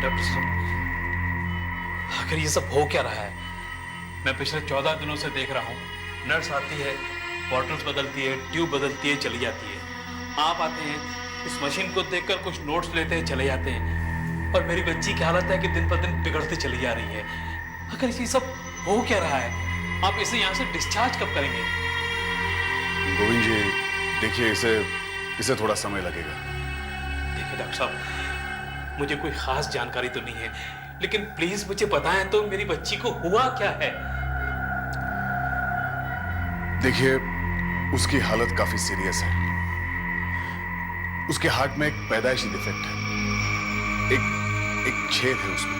Doctor साहब, आखिर ये सब हो क्या रहा है? मैं पिछले 14 दिनों से देख रहा हूँ, नर्स आती है, बॉटल्स बदलती है, ट्यूब बदलती है, चली जाती है। आप आते हैं, इस मशीन को देखकर कुछ नोट्स लेते हैं, चले जाते हैं। और मेरी बच्ची की हालत है कि दिन पर दिन बिगड़ती चली जा रही है। आखिर ये सब हो क्या रहा है? आप इसे यहाँ से डिस्चार्ज कब करेंगे? गोविंद जी, देखिए इसे थोड़ा समय लगेगा। देखिए डॉक्टर साहब, मुझे कोई खास जानकारी तो नहीं है, लेकिन प्लीज मुझे बताएं तो मेरी बच्ची को हुआ क्या है? देखिए, उसकी हालत काफी सीरियस है। उसके हार्ट में एक पैदाइशी डिफेक्ट है, एक छेद है उसमें।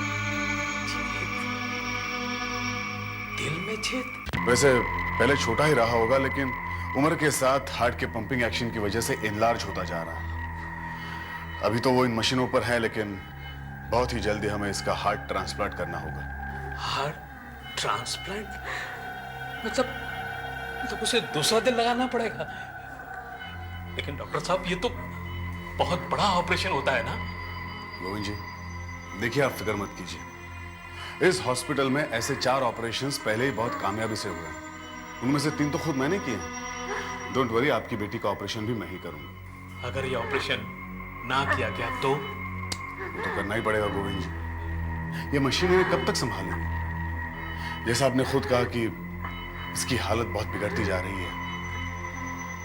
दिल में छेद? वैसे पहले छोटा ही रहा होगा, लेकिन उम्र के साथ हार्ट के पंपिंग एक्शन की वजह से एनलार्ज होता जा रहा है। अभी तो वो इन मशीनों पर है, लेकिन बहुत ही जल्दी हमें इसका हार्ट ट्रांसप्लांट करना होगा। Heart transplant? मतलब उसे दूसरा दिल लगाना पड़ेगा? लेकिन डॉक्टर साहब, ये तो बहुत बड़ा ऑपरेशन होता है ना? गोविंद जी, देखिए आप फिक्र मत कीजिए। इस हॉस्पिटल में ऐसे 4 ऑपरेशंस पहले ही बहुत कामयाबी से हुए हैं। उनमें से 3 तो खुद मैंने किए हैं। डोंट वरी, आपकी बेटी का ऑपरेशन भी मैं ही करूंगा। अगर ये ऑपरेशन ना किया गया तो? वो तो करना ही पड़ेगा गोविंद जी। ये मशीन इन्हें कब तक संभालेंगे? जैसा आपने खुद कहा कि इसकी हालत बहुत बिगड़ती जा रही है।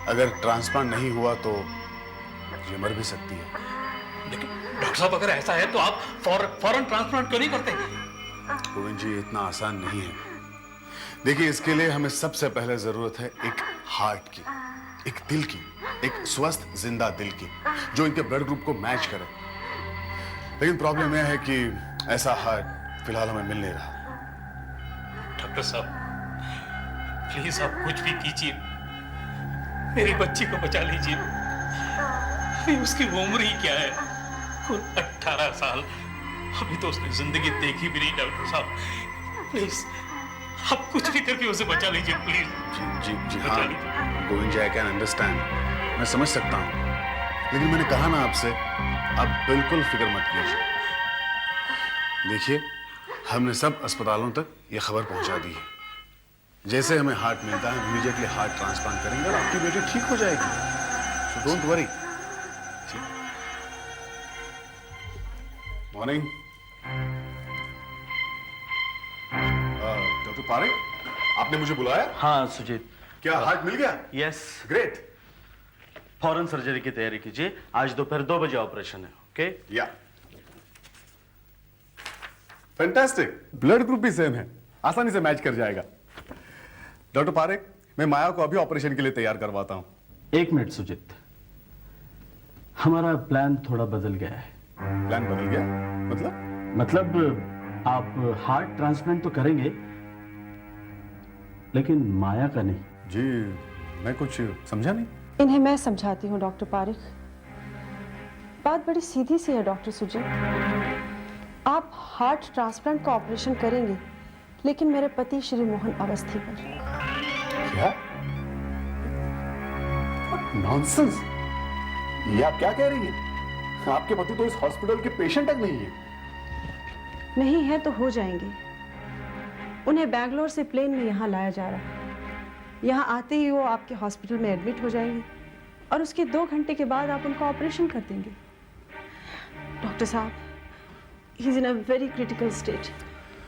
अगर ट्रांसप्लांट नहीं हुआ तो ये मर भी सकती है। लेकिन डॉक्टर साहब, अगर ऐसा है तो आप फौरन ट्रांसप्लांट क्यों नहीं करते? गोविंद जी, इतना आसान नहीं है। देखिए, इसके लिए हमें सबसे पहले जरूरत है एक हार्ट की, एक दिल की, एक स्वस्थ जिंदा दिल की, जो इनके ब्लड ग्रुप को मैच करे। लेकिन प्रॉब्लम यह है कि ऐसा हार्ट फिलहाल हमें मिल नहीं रहा। डॉक्टर साहब, प्लीज आप कुछ भी कीजिए, मेरी बच्ची को बचा लीजिए। अभी उसकी उम्र ही क्या है? कुल 18 साल। अभी तो उसने जिंदगी देखी भी नहीं। डॉक्टर साहब, प्लीज आप कुछ भी करके उसे बचा लीजिए, प्लीज। जी हाँ गोविंद जी, आई कैन अंडरस्टैंड, मैं समझ सकता हूँ। लेकिन मैंने कहा ना आपसे, आप बिल्कुल फिक्र मत कीजिए। देखिए, हमने सब अस्पतालों तक ये खबर पहुंचा दी है। जैसे हमें हार्ट मिलता है, इमीडिएटली हार्ट ट्रांसप्लांट करेंगे और आपकी बेटी ठीक हो जाएगी। So don't worry. Morning. Doctor Parekh, आपने मुझे बुलाया? हाँ सुजीत। क्या हार्ट मिल गया? यस। ग्रेट। फौरन सर्जरी की तैयारी कीजिए। आज दोपहर 2 बजे ऑपरेशन है। ओके? या फैंटास्टिक। ब्लड ग्रुप भी सेम है, आसानी से मैच कर जाएगा। डॉक्टर पारेख, मैं माया को अभी ऑपरेशन के लिए तैयार करवाता हूं। 1 मिनट सुजीत, हमारा प्लान थोड़ा बदल गया है। प्लान बदल गया? मतलब आप हार्ट ट्रांसप्लांट तो करेंगे, लेकिन माया का नहीं। जी, मैं कुछ समझा नहीं। इन्हें मैं समझाती हूँ डॉक्टर पारेख। बात बड़ी सीधी सी है डॉक्टर सुजीत। आप हार्ट ट्रांसप्लांट का ऑपरेशन करेंगे, लेकिन मेरे पति श्री मोहन अवस्थी पर। क्या? नॉनसेंस! ये आप क्या कह रही हैं? आपके पति तो इस हॉस्पिटल के पेशेंट तक नहीं है। नहीं है तो हो जाएंगे। उन्हें बैंगलोर से प्लेन में यहाँ लाया जा रहा है। यहाँ आते ही वो आपके हॉस्पिटल में एडमिट हो जाएंगे और उसके 2 घंटे के बाद आप उनका ऑपरेशन कर देंगे। डॉक्टर साहब, he is in a very critical stage.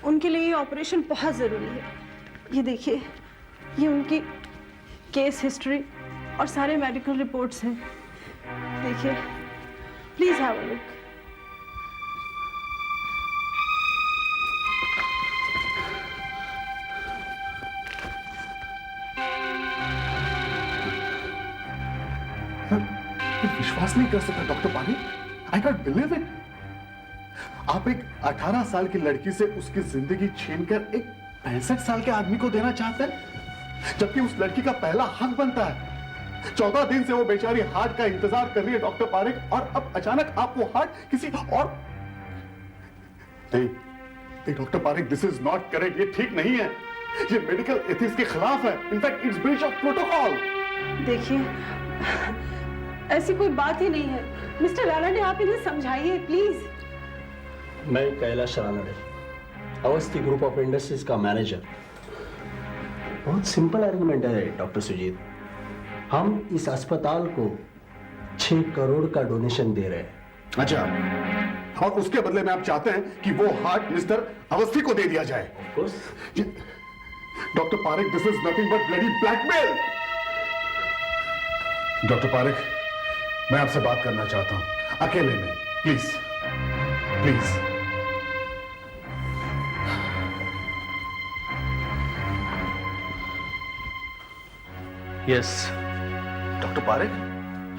उनके लिए ये ऑपरेशन बहुत ज़रूरी है। ये देखिए, ये उनकी केस हिस्ट्री और सारे मेडिकल रिपोर्ट्स हैं। देखिए, प्लीज हैव अ लुक। विश्वास नहीं कर सकता doctor Parekh, I can't believe it. आप एक 18 साल की लड़की से उसकी जिंदगी छीनकर एक 65 साल के आदमी को देना चाहते हैं, जबकि उस लड़की का पहला हक बनता है। 14 दिन से वो बेचारी हार्ट का इंतजार कर रही है डॉक्टर पारेख, और अब अचानक आप वो हार्ट किसी और। नहीं doctor Parekh, this is not correct. ये ठीक नहीं है, ये मेडिकल एथिक्स के खिलाफ है। In fact it's breach of protocol. देखिए, ऐसी कोई बात ही नहीं है। मिस्टर राणा ने आप इन्हें समझाइए प्लीज। मैं Kailash Ranade, Awasthi group of industries का मैनेजर। बहुत सिंपल आर्गुमेंट है डॉक्टर सुजीत। हम इस अस्पताल को 6 करोड़ का डोनेशन दे रहे हैं। अच्छा, और उसके बदले में आप चाहते हैं कि वो हार्ट मिस्टर अवस्थी को दे दिया जाए? Of course. Doctor Parekh, this is nothing but bloody blackmail. Doctor Parekh, मैं आपसे बात करना चाहता हूं, अकेले में, please please. Yes. Doctor Parekh,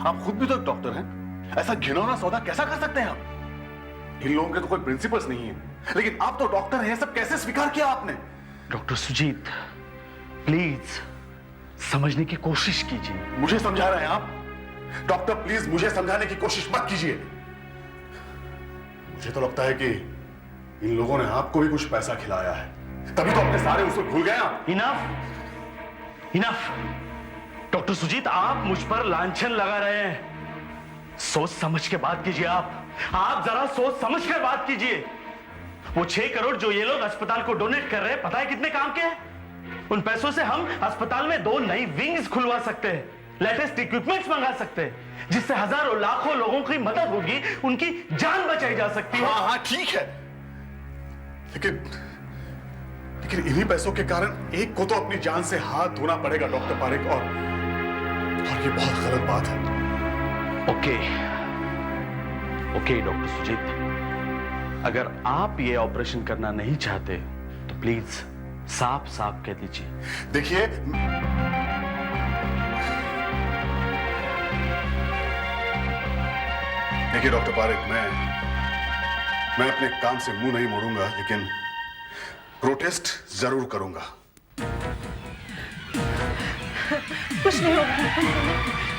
आप खुद भी तो एक डॉक्टर हैं। ऐसा घिनौना सौदा कैसा कर सकते हैं आप? इन लोगों के तो कोई प्रिंसिपल्स नहीं है, लेकिन आप तो डॉक्टर हैं। ये सब कैसे स्वीकार किया आपने? डॉक्टर सुजीत, प्लीज समझने की कोशिश कीजिए। मुझे समझा रहे हैं आप? डॉक्टर प्लीज मुझे समझाने की कोशिश मत कीजिए। मुझे तो लगता है कि इन लोगों ने आपको भी कुछ पैसा खिलाया है, तभी तो अपने सारे उसूल भूल गए आप। Enough enough. डॉक्टर सुजीत, आप मुझ पर लांछन लगा रहे हैं। सोच समझ के बात कीजिए। आप जरा सोच समझ कर बात कीजिए। वो 6 करोड़ जो ये लोग अस्पताल को डोनेट कर रहे हैं, पता है कितने काम के हैं? उन पैसों से हम अस्पताल में 2 नई विंग्स खुलवा सकते हैं, लेटेस्ट इक्विपमेंट्स मंगा सकते हैं, जिससे हजारों लाखों लोगों की मदद होगी, उनकी जान बचाई जा सकती है। हाँ ठीक है, लेकिन इन्हीं पैसों के कारण एक को तो अपनी जान से हाथ धोना पड़ेगा डॉक्टर पारेख, और ये बहुत गलत बात है। ओके डॉक्टर सुजीत, अगर आप ये ऑपरेशन करना नहीं चाहते तो प्लीज साफ साफ कह दीजिए। देखिए, डॉक्टर पारेख, मैं अपने काम से मुंह नहीं मोड़ूंगा, लेकिन प्रोटेस्ट जरूर करूंगा। कुछ नहीं होगा,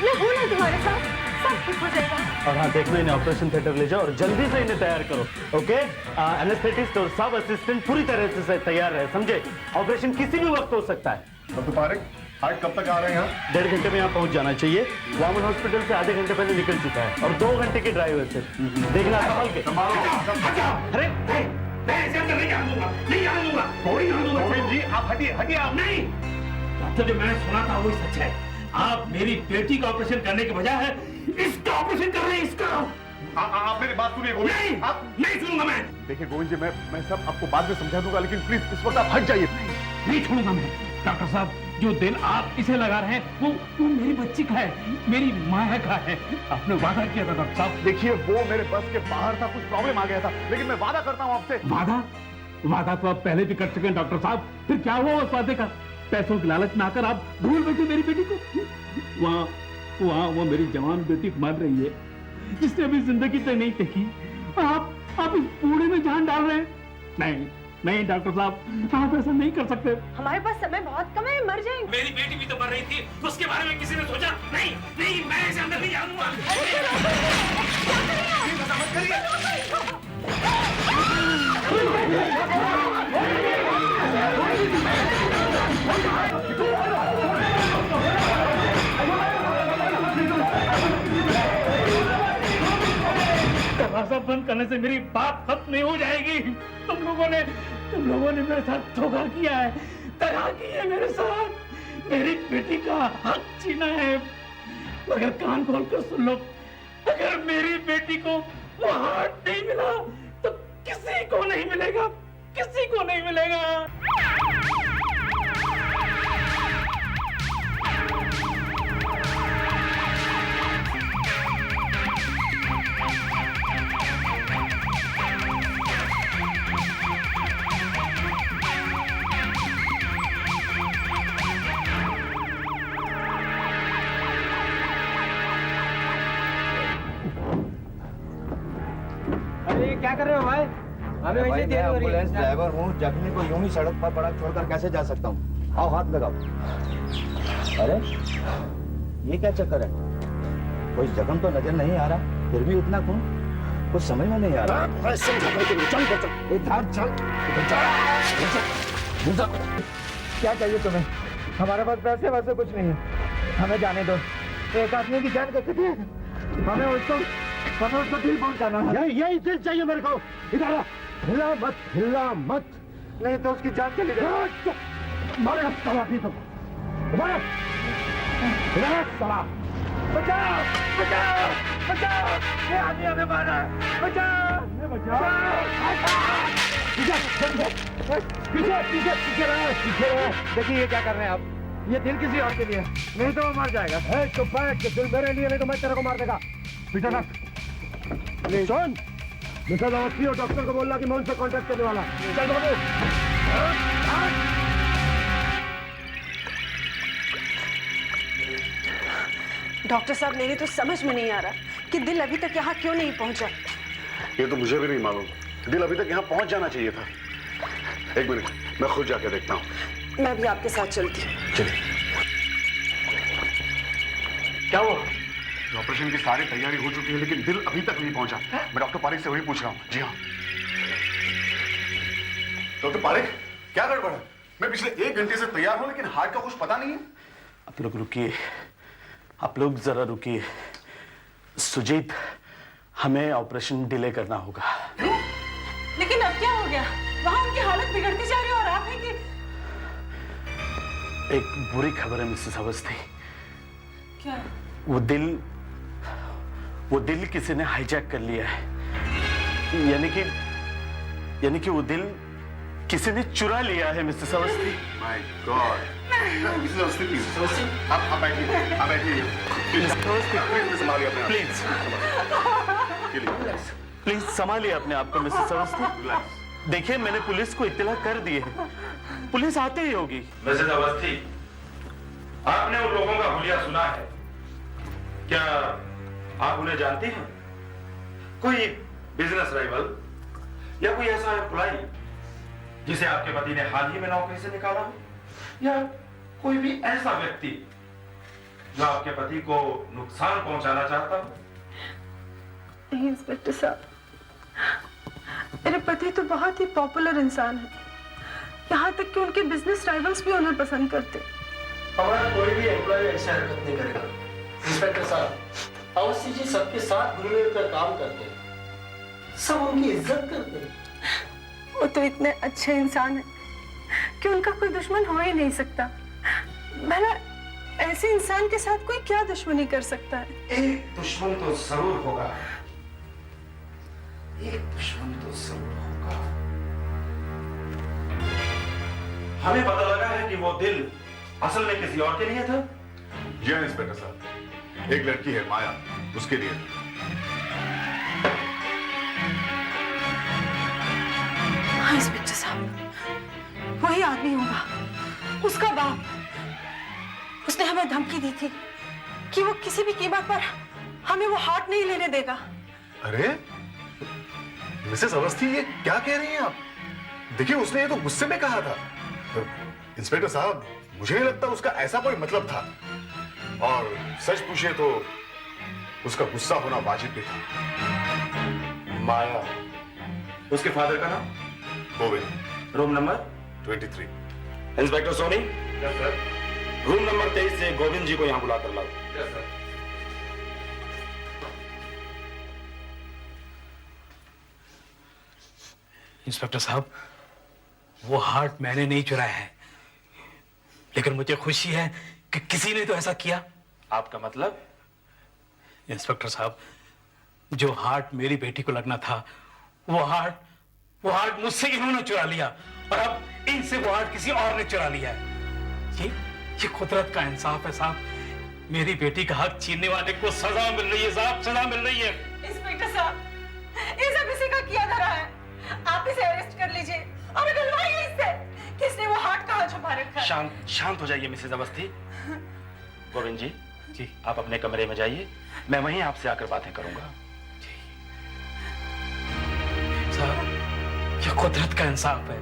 मैं हूं ना तुम्हारे साथ, सब ठीक हो जाएगा। और हाँ, देखना इन्हें ऑपरेशन थिएटर ले जाओ और जल्दी से इन्हें तैयार करो। ओके, एनेस्थेटिस्ट और सब असिस्टेंट पूरी तरह से तैयार रहे, समझे? ऑपरेशन किसी भी वक्त हो सकता है। डॉक्टर पारेख, आज कब तक आ रहे हैं यहाँ? 1.5 घंटे में यहाँ पहुंच जाना चाहिए। वामन हॉस्पिटल से आधे घंटे पहले निकल चुका है, और 2 घंटे के ड्राइव है सिर्फ। देखना संभल के। अरे मैं इसे अंदर नहीं जाने दूंगा, नहीं जाने दूंगा, कोई नहीं दूंगा। गोविंद जी, आप हटिए आप। नहीं, डॉक्टर, जो मैंने सुना था वही सच है। आप मेरी बेटी का ऑपरेशन करने के बजाय इसका ऑपरेशन कर रहे हैं, इसका। आप मेरी बात सुनिए गोविंद। नहीं, आप नहीं सुनूंगा मैं। देखिए गोविंद जी, मैं सब आपको बाद में समझा दूंगा, लेकिन प्लीज इस वक्त आप हट जाइए। नहीं छोड़ूंगा मैं। डॉक्टर साहब, जो दिल आप इसे लगा रहे हैं वो मेरी बच्ची का है, मेरी माया का है। आपने वादा किया था डॉक्टर साहब। देखिए, वो मेरे बस के बाहर था, कुछ प्रॉब्लम आ गया था, लेकिन मैं वादा करता हूँ आपसे। वादा तो आप पहले भी कर चुके हैं डॉक्टर साहब। फिर क्या हुआ उस वादे का? पैसों की लालच में आकर आप भूल बैठे मेरी बेटी को। वहाँ वो मेरी जवान बेटी मर रही है, जिसने अभी जिंदगी तक नहीं देखी। आप इस बूढ़े में जान डाल रहे हैं। नहीं डॉक्टर साहब, आप ऐसा नहीं कर सकते। हमारे पास समय बहुत कम है, मर जाएंगे। मेरी बेटी भी तो मर रही थी, उसके बारे में किसी ने सोचा? नहीं, मैं इसे अंदर नहीं जाऊंगा। दरवाजा बंद करने से मेरी बात खत्म नहीं हो जाएगी। तुम लोगों ने मेरे साथ धोखा किया है, दगा की है मेरे साथ। मेरी बेटी का हक छीना है। मगर कान खोलकर सुन लो, अगर मेरी बेटी को वो हार्ट नहीं मिला तो किसी को नहीं मिलेगा, किसी को नहीं मिलेगा। अरे क्या कर रहे हो भाई? हमें वैसे देर हो रही है। ड्राइवर हूँ, जख्मी को यूं ही सड़क पर पड़ा छोड़कर कैसे जा सकता हूँ? आओ हाथ लगाओ। अरे ये क्या चक्कर है? कोई जख्म तो नजर नहीं आ रहा, फिर भी इतना खून, कुछ समझ में नहीं आ रहा। चल क्या चाहिए तुम्हें? हमारे पास पैसे वैसे कुछ नहीं है, हमें जाने दो। एक आदमी की जान कैसे थी, हमें उसको हमें उसको दिल पहुंचाना है। यही दिल चाहिए मेरे को। इधर आ। हिला मत, हिला मत, नहीं तो उसकी जान चली जाएगी। मारेगा साला भी तो, मारे। इधर साला। बचाओ, बचाओ, बचाओ, ये आदमी हमें मारा है। बचाओ, बचाओ। पीछे पीछे पीछे पीछे रहे। देखिए ये क्या कर रहे हैं आप। ये दिल किसी और के लिए, नहीं तो वो मर जाएगा। चुप बैठ, दिल मेरे लिए, नहीं तो मैं तेरे को मार देगा। पीछे रख। सुन, मिसेज अवस्थी और डॉक्टर को बोलना कि मैं उनसे कांटेक्ट करने वाला। चल बाबू। डॉक्टर साहब, मेरी तो समझ में नहीं आ रहा कि दिल अभी तक यहाँ क्यों नहीं पहुँचा। ये तो मुझे भी नहीं मालूम। दिल अभी तक यहाँ पहुंच जाना चाहिए था। एक मिनट, मैं खुद जाके देखता हूँ। मैं भी आपके साथ चलती हूँ। चलिए। क्या हुआ? ऑपरेशन की सारी तैयारी हो चुकी है, लेकिन दिल अभी तक नहीं पहुंचा। मैं डॉक्टर पारिक से वही पूछ रहा हूँ। जी हाँ। डॉक्टर पारिक, क्या गड़बड़ है? मैं पिछले 1 घंटे से तैयार हूँ, लेकिन हार्ट का कुछ पता नहीं है। आप लोग रुकिए, आप लोग जरा रुकिए। सुजीत, हमें ऑपरेशन डिले करना होगा। लेकिन अब क्या हो गया? वहाँ उनकी हालत बिगड़ती जा रही है और आप हैं कि... एक बुरी खबर है मिसेस अवस्थी। क्या? वो दिल किसी ने हाईजैक कर लिया है। यानी कि वो दिल किसी ने चुरा लिया है Mrs Awasthi. My God. Mrs Awasthi, please आप बैठिए, आप बैठिए। प्लीज संभालिए अपने आप। प्लीज संभालिए अपने आप को मिसेस अवस्थी। देखिए, मैंने पुलिस को इत्तला कर दी है, पुलिस आते ही होगी। मिसेस अवस्थी, आपने उन लोगों का हुलिया सुना है? क्या आप उन्हें जानती हैं? कोई बिजनेस राइवल या कोई ऐसा एम्प्लॉय जिसे आपके पति ने हाल ही में नौकरी से निकाला हो, या कोई भी ऐसा व्यक्ति जो आपके पति को नुकसान पहुंचाना चाहता हो? नहीं इंस्पेक्टर साहब, मेरे पति तो बहुत ही पॉपुलर इंसान है। यहाँ तक कि उनके बिजनेस राइवल्स भी उन्हें पसंद करते। हमारा कोई भी एम्प्लॉय ऐसा हरकत नहीं करेगा। इंस्पेक्टर साहब, अवस्थी जी सबके साथ घुल मिल कर काम करते हैं, सब उनकी इज्जत करते हैं। वो तो इतने अच्छे इंसान है कि उनका कोई दुश्मन हो ही नहीं सकता। भला ऐसे इंसान के साथ कोई क्या दुश्मनी कर सकता है? एक दुश्मन तो जरूर होगा, एक दुश्मन तो जरूर होगा। हमें पता लगा है कि वो दिल असल में किसी और के लिए था। जी हाँ इंस्पेक्टर साहब, एक लड़की है माया, उसके लिए। हाँ इंस्पेक्टर साहब, वही आदमी होगा, उसका बाप। उसने हमें धमकी दी थी कि वो किसी भी कीमत पर हमें वो हार्ट नहीं लेने देगा। अरे मिसेस अवस्थी, ये क्या कह रही हैं आप? देखिए, उसने ये तो गुस्से में कहा था। इंस्पेक्टर साहब, मुझे नहीं लगता उसका ऐसा कोई मतलब था, और सच पूछे तो उसका गुस्सा होना वाजिब भी था। माया, उसके फादर का नाम? Govind. Room number 23। Inspector Soni, yes sir. Room number 23 से गोविंद जी को यहां बुलाकर लाओ। Yes sir. इंस्पेक्टर साहब, वो हार्ट मैंने नहीं चुराया है, लेकिन मुझे खुशी है कि किसी ने तो ऐसा किया। आपका मतलब? इंस्पेक्टर साहब, जो हार्ट मेरी बेटी को लगना था, वो हार्ट मुझसे इन्होंने चुरा लिया, और अब इनसे वो हार्ट किसी और ने चुरा लिया है। ये कुदरत का इंसाफ है साहब। मेरी बेटी का हक छीनने वाले को सजा मिल रही है साहब, सजा मिल रही है। इंस्पेक्टर साहब, ये सब इसी का किया धरा है। आप इसे अरेस्ट कर लीजिए और निकलवाइए इससे कि इसने वो हार्ट कहाँ छुपा रखा है। शांत हो जाइए मिसेज अवस्थी। गोविंद जी, जी आप अपने कमरे में जाइए, मैं वहीं आपसे आकर बातें करूंगा। साहब, ये कुदरत का इंसाफ है,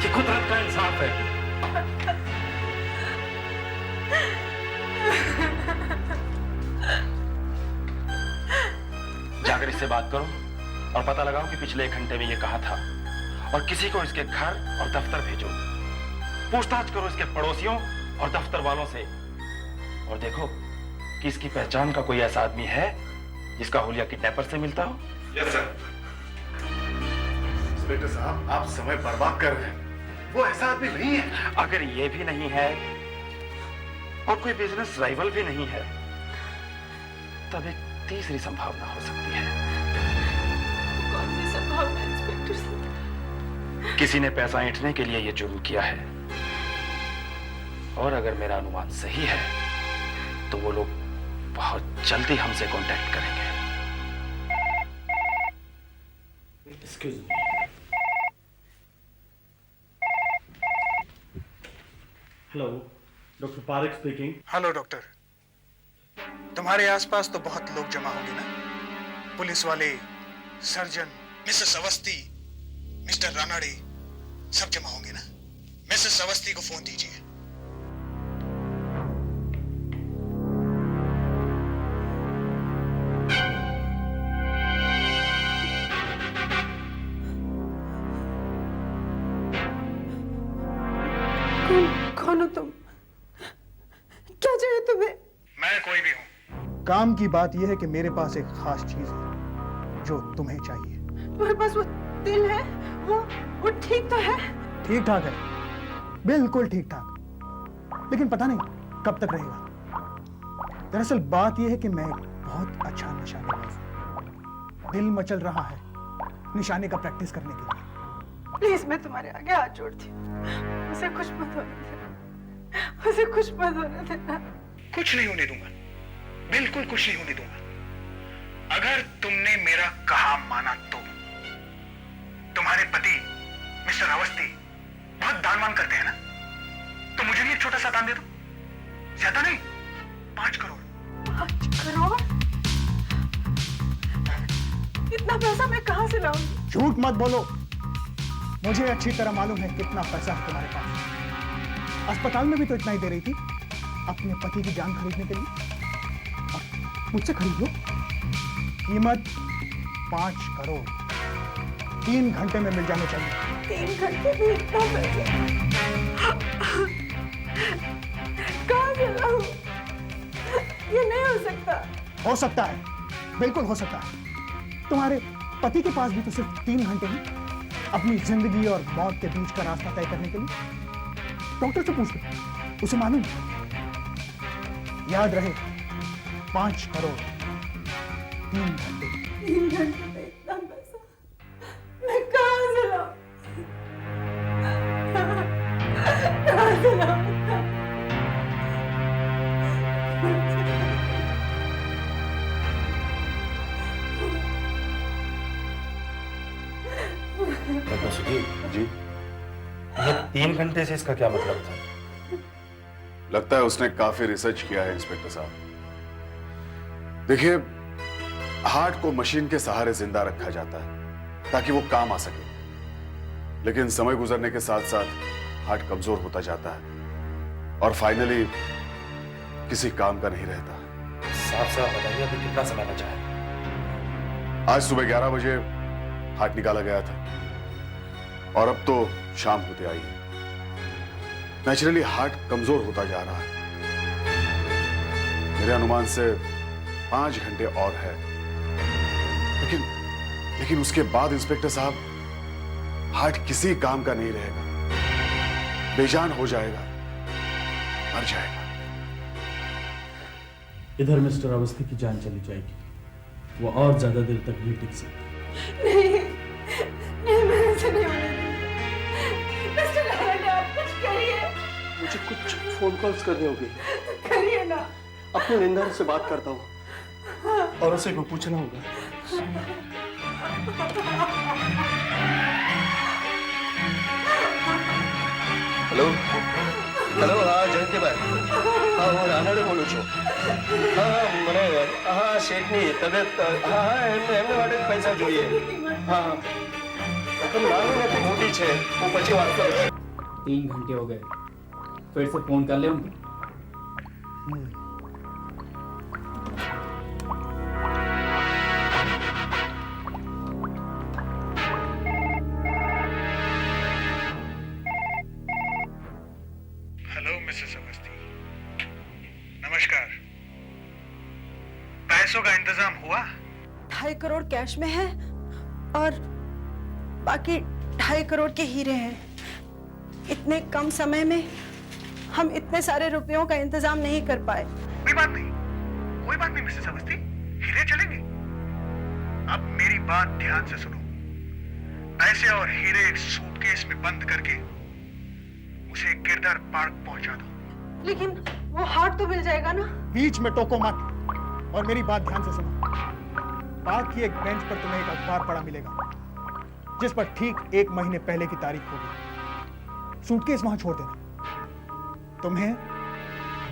ये कुदरत का इंसाफ है। जाकर इससे बात करो और पता लगाओ कि पिछले 1 घंटे में ये कहाँ था, और किसी को इसके घर और दफ्तर भेजो। पूछताछ करो इसके पड़ोसियों और दफ्तर वालों से, और देखो कि इसकी पहचान का कोई ऐसा आदमी है जिसका हुलिया किडनैपर से मिलता हो? Yes sir. इंस्पेक्टर साहब, आप समय बर्बाद कर रहे हैं। वो ऐसा आदमी नहीं है। अगर ये भी नहीं है और कोई बिजनेस राइवल भी नहीं है, तब एक तीसरी संभावना हो सकती है। कौन सी संभावना इंस्पेक्टर साहब? किसी ने पैसा ऐंठने के लिए ये जुर्म किया है, और अगर मेरा अनुमान सही है तो वो लोग बहुत जल्दी हमसे कांटेक्ट करेंगे। Excuse me. Hello, doctor Parekh speaking. Hello doctor, तुम्हारे आसपास तो बहुत लोग जमा होंगे ना? पुलिस वाले, surgeon, Mrs Awasthi, mister Ranade, सब जमा होंगे ना? मिसेस अवस्थी को फोन दीजिए। कौन हो तुम? क्या चाहिए तुम्हें? मैं कोई भी हूं। काम की बात यह है कि मेरे पास एक खास चीज है जो तुम्हें चाहिए। तुम्हारे पास वो दिल है? वो ठीक तो है? ठीक ठाक है, बिल्कुल ठीक ठाक, लेकिन पता नहीं कब तक रहेगा। दरअसल बात यह है कि मैं एक बहुत अच्छा निशानेबाज हूं। दिल मचल रहा है निशाने का प्रैक्टिस करने के लिए। प्लीज, मैं तुम्हारे आगे हाथ जोड़ती हूँ, उसे कुछ मत होने देना, उसे कुछ मत होने देना। कुछ नहीं होने दूंगा, बिल्कुल कुछ नहीं होने दूंगा। अगर तुमने मेरा कहा माना तो। तुम्हारे पति मिस्टर अवस्थी बहुत दान करते हैं ना, तो मुझे भी एक छोटा सा दान दे दो। ज्यादा नहीं, 5 करोड़। 5 करोड़? इतना पैसा मैं कहां से लाऊंगी? झूठ मत बोलो, मुझे अच्छी तरह मालूम है कितना पैसा है तुम्हारे पास। अस्पताल में भी तो इतना ही दे रही थी अपने पति की जान खरीदने के लिए। अब मुझसे खरीद लो। कीमत 5 करोड़ 3 घंटे में मिल जाने चाहिए। 3 घंटे में इतना पैसा कहां से लाऊं? ये नहीं हो सकता। हो सकता है, बिल्कुल हो सकता है। तुम्हारे पति के पास भी तो सिर्फ 3 घंटे हैं अपनी जिंदगी और मौत के बीच का रास्ता तय करने के लिए। डॉक्टर से पूछ लो, उसे मालूम है। याद रहे, 5 करोड़ 3 घंटे। 3 घंटे में इतना पैसा मैं कहां से लाऊं? कहां से लाऊं? डॉक्टर सुजीत जी, ये 3 घंटे से इसका क्या मतलब था? लगता है उसने काफी रिसर्च किया है इंस्पेक्टर साहब। देखिए, हार्ट को मशीन के सहारे जिंदा रखा जाता है ताकि वो काम आ सके, लेकिन समय गुजरने के साथ साथ हार्ट कमजोर होता जाता है और फाइनली किसी काम का नहीं रहता। साफ साफ बताइए, अभी कितना समय बचा है? आज सुबह 11 बजे हार्ट निकाला गया था और अब तो शाम होते आई है। नेचुरली हार्ट कमजोर होता जा रहा है। मेरे अनुमान से 5 घंटे और है, लेकिन उसके बाद इंस्पेक्टर साहब हार्ट किसी काम का नहीं रहेगा, बेजान हो जाएगा, मर जाएगा। इधर मिस्टर अवस्थी की जान चली जाएगी, वो और ज्यादा देर तक नहीं टिक सकती। नहीं, मैं ऐसे नहीं होने दूंगी। मिस्टर राणा, आप कुछ करिए। मुझे कुछ फोन कॉल्स करने होंगे। करिए ना। अपने निंदा से बात करता हूँ और उसे को पूछना होगा। हेलो हेलो, हाँ जयंती भाई, हाँ હું રાનાડે બોલું છું। હા મને હા શેઠની તબિયત, હા એમને માટે જ પૈસા જોઈએ। હા રકમ નાની નથી, મોટી છે, હું પછી વાત કરું। 3 घंटे हो गए, फिर से फोन कर ले उनको। हेलो मिसेस अवस्थी, नमस्कार। पैसों का इंतजाम हुआ? 2.5 करोड़ कैश में है और बाकी 2.5 करोड़ के हीरे हैं। इतने कम समय में हम इतने सारे रुपयों का इंतजाम नहीं कर पाए। कोई बात नहीं मिसेस अवस्थी, हीरे चलेंगे। अब मेरी बात ध्यान से सुनो। पैसे और हीरे एक सूटकेस में बंद करके उसे गिरधर पार्क पहुंचा दो। लेकिन वो हार्ट तो मिल जाएगा ना? बीच में टोको मत और मेरी बात ध्यान से सुनो। पार्क की एक बेंच पर तुम्हें एक अखबार पड़ा मिलेगा जिस पर ठीक 1 महीने पहले की तारीख होगी। सूटकेस वहां छोड़ देना, तुम्हें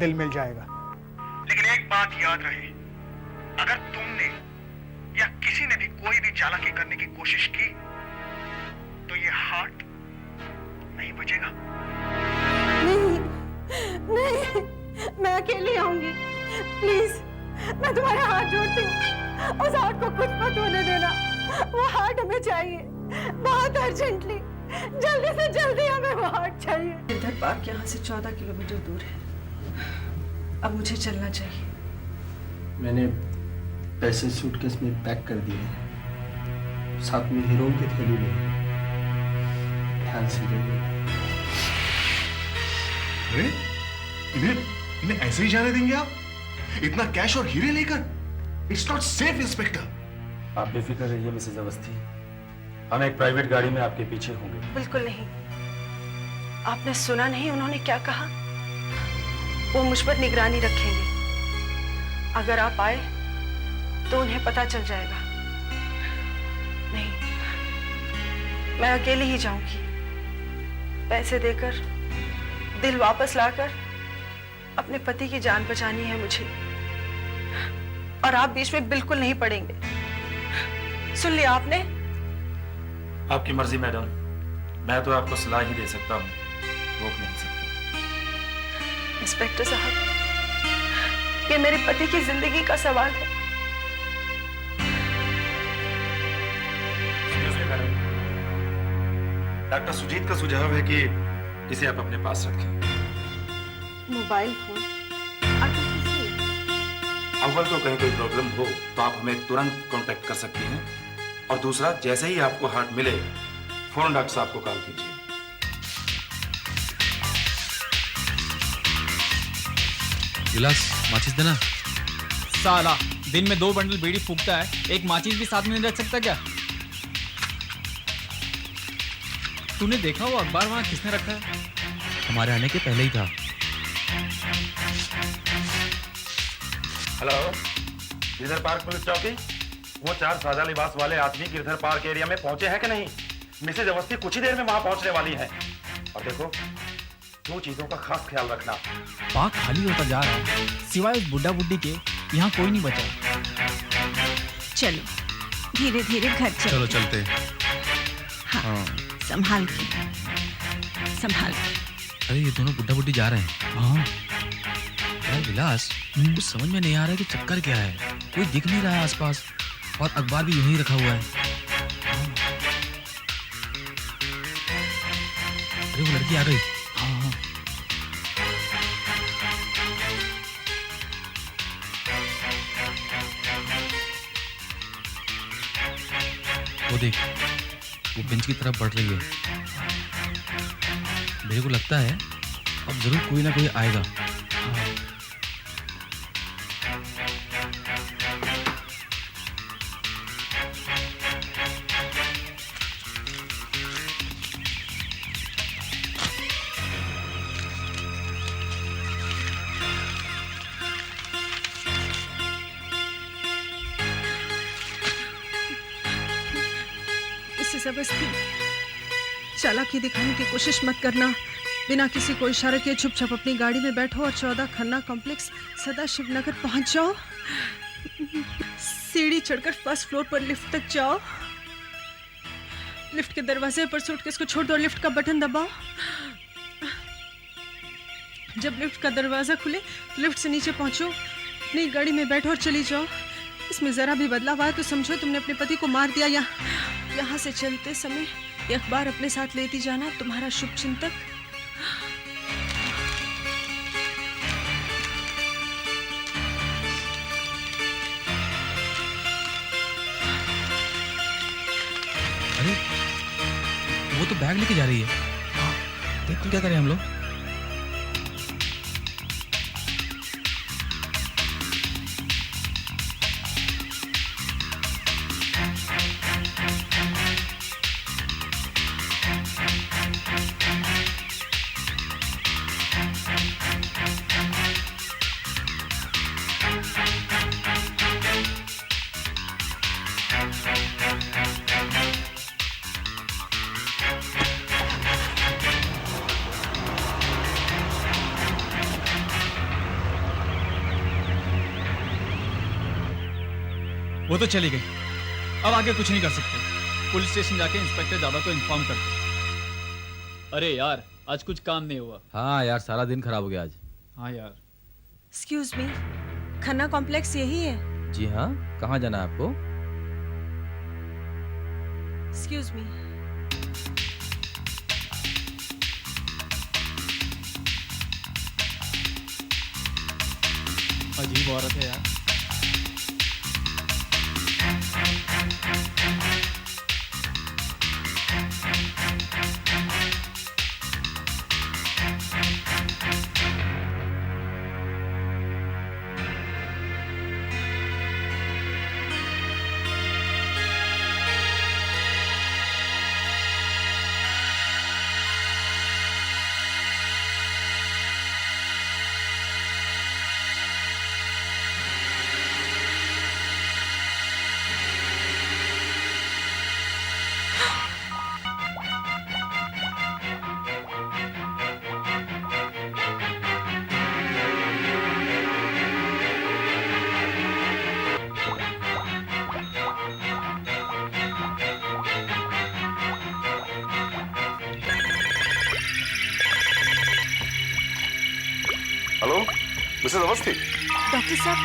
दिल मिल जाएगा। लेकिन एक बात याद रहे, अगर तुमने या किसी ने भी कोई भी चालाकी करने की कोशिश की तो ये हार्ट नहीं बचेगा। नहीं, मैं अकेली आऊंगी। प्लीज, मैं तुम्हारे हाथ जोड़ती हूँ, उस हार्ट को कुछ मत होने देना। वो हार्ट हमें चाहिए, बहुत अर्जेंटली, जल्दी से जल्दी हमें वो हार्ट चाहिए। गिरधर पार्क यहाँ से 14 किलोमीटर दूर है। अब मुझे चलना चाहिए। मैंने पैसे सूटकेस में पैक कर दिए हैं, साथ में हीरों की थैली में। ध्यान से जाइए। अरे इन्हें ऐसे ही जाने देंगे आप? इतना कैश और हीरे लेकर? It's not safe inspector. आप बेफिक्र रहिए मिसेज अवस्थी, हम एक प्राइवेट गाड़ी में आपके पीछे होंगे। बिल्कुल नहीं। आपने सुना नहीं उन्होंने क्या कहा? वो मुझ पर निगरानी रखेंगे। अगर आप आए तो उन्हें पता चल जाएगा। नहीं, मैं अकेली ही जाऊंगी। पैसे देकर दिल वापस लाकर अपने पति की जान बचानी है मुझे, और आप बीच में बिल्कुल नहीं पड़ेंगे। सुन लिया आपने? आपकी मर्जी मैडम, मैं तो आपको सलाह ही दे सकता हूँ, रोक नहीं सकता। इंस्पेक्टर साहब, ये मेरे पति की जिंदगी का सवाल है। मैडम, डॉक्टर सुजीत का सुझाव है कि इसे आप अपने पास रखें। Mobile phone? अव्वल तो कहीं कोई प्रॉब्लम हो तो आप हमें तुरंत कांटेक्ट कर सकती हैं, और दूसरा, जैसे ही आपको हार्ट मिले फौरन डॉक्टर साहब को कॉल कीजिए। विलास, माचिस देना। साला दिन में 2 बंडल बीड़ी फूकता है, एक माचिस भी साथ में नहीं रख सकता क्या? तूने देखा वो अखबार वहां किसने रखा है? हमारे आने के पहले ही था। हेलो, गिरधर पार्क पुलिस चौकी। वो 4 सादा लिबास वाले आदमी गिरधर पार्क एरिया में पहुंचे हैं कि नहीं? मिसेज अवस्थी कुछ ही देर में वहां पहुंचने वाली है। और देखो, 2 चीजों का खास ख्याल रखना। पार्क खाली होता जा रहा है, सिवाय उस बुड्ढा बुड्ढी के यहाँ कोई नहीं बचा। चलो धीरे धीरे घर चलो चलते। हाँ, संभाल के। अरे ये दोनों बुड्ढा बुड्ढी जा रहे हैं। हाँ यार विलास, कुछ समझ में नहीं आ रहा है कि चक्कर क्या है। कोई दिख नहीं रहा है आसपास, और अखबार भी यूं ही रखा हुआ है। अरे वो लड़की आ गई। हाँ, वो देख, वो बेंच की तरफ बढ़ रही है। मेरे को लगता है अब जरूर कोई ना कोई आएगा। जबरदस्ती चालाकी दिखाने की कोशिश मत करना। बिना किसी को इशारे किए चुपचाप अपनी गाड़ी में बैठो और 14 खन्ना कॉम्प्लेक्स सदाशिव नगर पहुंच जाओ। सीढ़ी चढ़कर 1st फ्लोर पर लिफ्ट तक जाओ। लिफ्ट के दरवाजे पर सूटकेस को छोड़ दो और लिफ्ट का बटन दबाओ। जब लिफ्ट का दरवाजा खुले तो लिफ्ट से नीचे पहुंचो, अपनी गाड़ी में बैठो और चली जाओ। इसमें जरा भी बदलाव आया तो समझो तुमने अपने पति को मार दिया। यहाँ से चलते समय ये अखबार अपने साथ लेती जाना, तुम्हारा शुभ चिंतक। अरे वो तो बैग लेके जा रही है। देख तो क्या करें हम लोग। वो तो चली गई, अब आगे कुछ नहीं कर सकते। पुलिस स्टेशन जाके इंस्पेक्टर जावा को इन्फॉर्म करते। अरे यार आज कुछ काम नहीं हुआ। हाँ यार सारा दिन खराब हो गया आज। हाँ यार। एक्सक्यूज मी, खन्ना कॉम्प्लेक्स यही है? जी हाँ, कहाँ जाना है आपको? Excuse me. अजीब औरत है यार। Hello Mrs Awasthi. डॉक्टर साहब,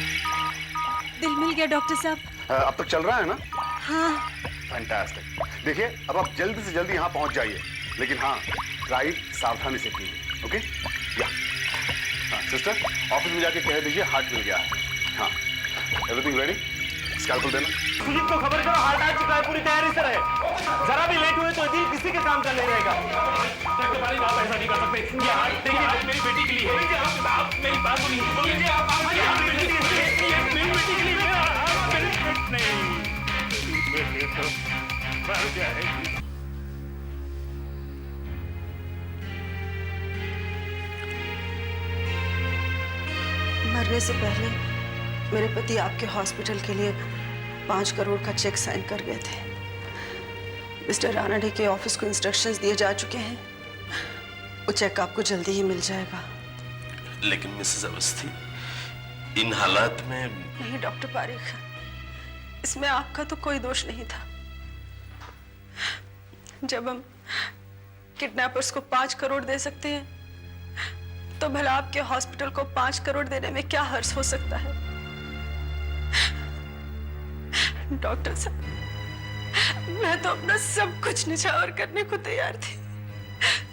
दिल मिल गया डॉक्टर साहब। अब तक चल रहा है ना? हाँ। फैंटास्टिक। देखिए अब आप जल्दी से जल्दी यहाँ पहुँच जाइए, लेकिन हाँ ड्राइव सावधानी से कीजिए। ओके या हाँ सिस्टर, ऑफिस में जाके कह दीजिए हार्ट मिल गया है। हाँ एवरीथिंग रेडी? स्कैल्पल देना। सुजीत को खबर करो, हार्ट आ चुका है, पूरी तैयारी से रहे। जरा भी लेट हुए तो दिल किसी के काम का नहीं रहेगा। आप ऐसा नहीं कर सकते। ये हार्ट देखिए, हार्ट मेरी बेटी के लिए है। आप मेरी बात सुनिए। मेरी बेटी के लिए नहीं। मरने से पहले मेरे पति आपके हॉस्पिटल के लिए 5 करोड़ का चेक साइन कर गए थे। मिस्टर रानडे के ऑफिस को इंस्ट्रक्शंस दिए जा चुके हैं, वो चेक आपको जल्दी ही मिल जाएगा। लेकिन मिसेस अवस्थी, इन हालात में... नहीं डॉक्टर पारिक, इसमें आपका तो कोई दोष नहीं था। जब हम किडनैपर्स को 5 करोड़ दे सकते हैं, तो भला आपके हॉस्पिटल को 5 करोड़ देने में क्या हर्ज हो सकता है? डॉक्टर साहब, मैं तो अपना सब कुछ निछावर करने को तैयार थी,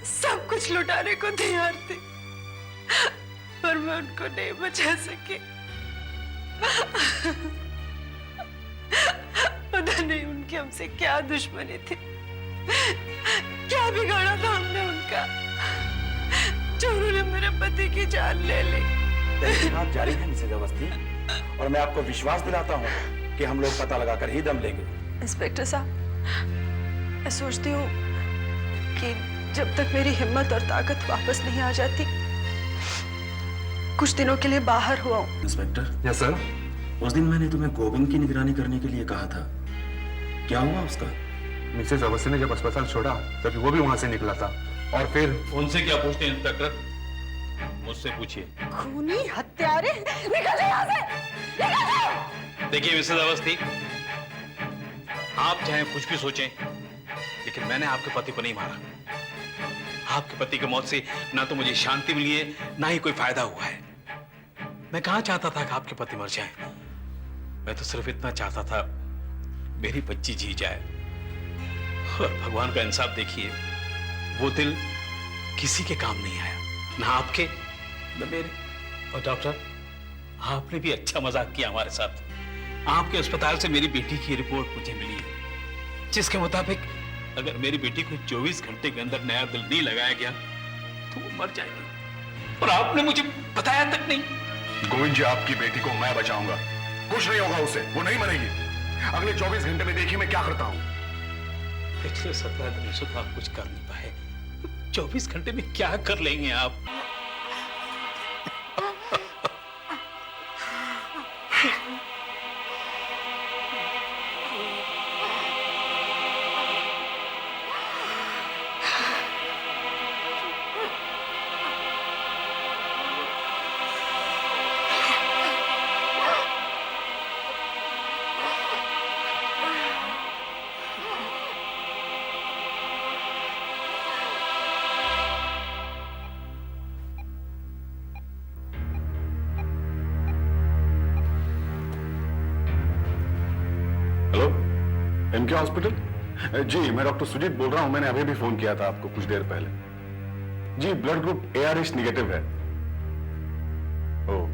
सब कुछ लुटाने को तैयार थी, पर मैं उनको नहीं बचा सकी। पता नहीं उनकी हमसे क्या दुश्मनी थी, क्या बिगाड़ा था हमने उनका, चोरों ने मेरे पति की जान ले ली। तहकीकात जारी है मिसेस अवस्थी, और मैं आपको विश्वास दिलाता हूँ कि हम लोग पता लगाकर ही दम लेंगे। इंस्पेक्टर साहब, मैं सोचती हूँ कि जब तक मेरी हिम्मत और ताकत वापस नहीं आ जाती, कुछ दिनों के लिए बाहर हुआ हूँ। इंस्पेक्टर। Yes sir. उस दिन मैंने तुम्हें गोविंद की निगरानी करने के लिए कहा था, क्या हुआ उसका? मिसेस अवस्थी ने जब अस्पताल छोड़ा तभी वो भी वहां से निकला था, और फिर उनसे क्या पूछते हैं इंस्पेक्टर, मुझसे पूछिए। खूनी हत्यारे, निकल यहाँ से, निकल जाओ। देखिए मिसेस अवस्थी, आप चाहे कुछ भी सोचें, लेकिन मैंने आपके पति को नहीं मारा। आपके पति की मौत से ना तो मुझे शांति मिली है, ना ही कोई फायदा हुआ है। मैं कहाँ चाहता था कि आपके पति मर जाए, मैं तो सिर्फ इतना चाहता था मेरी बच्ची जी जाए। और भगवान का इंसाफ देखिए, वो दिल किसी के काम नहीं आया, ना आपके ना मेरे। और डॉक्टर, आपने भी अच्छा मजाक किया हमारे साथ। आपके अस्पताल से मेरी बेटी की रिपोर्ट मुझे मिली है, जिसके मुताबिक अगर मेरी बेटी को 24 घंटे के अंदर नया दिल नहीं लगाया गया तो वो मर जाएगी, और आपने मुझे बताया तक नहीं। गोविंद जी, आपकी बेटी को मैं बचाऊंगा, कुछ नहीं होगा उसे, वो नहीं मरेगी। अगले 24 घंटे में देखिए मैं क्या करता हूं। पिछले 17 दिनों से तो आप कुछ कर नहीं पाए, 24 घंटे में क्या कर लेंगे आप? MK hospital? जी, मैं डॉक्टर सुजीत बोल रहा हूं। मैंने अभी भी फोन किया था आपको कुछ देर पहले। जी, ब्लड ग्रुप ARH नेगेटिव है। ओह,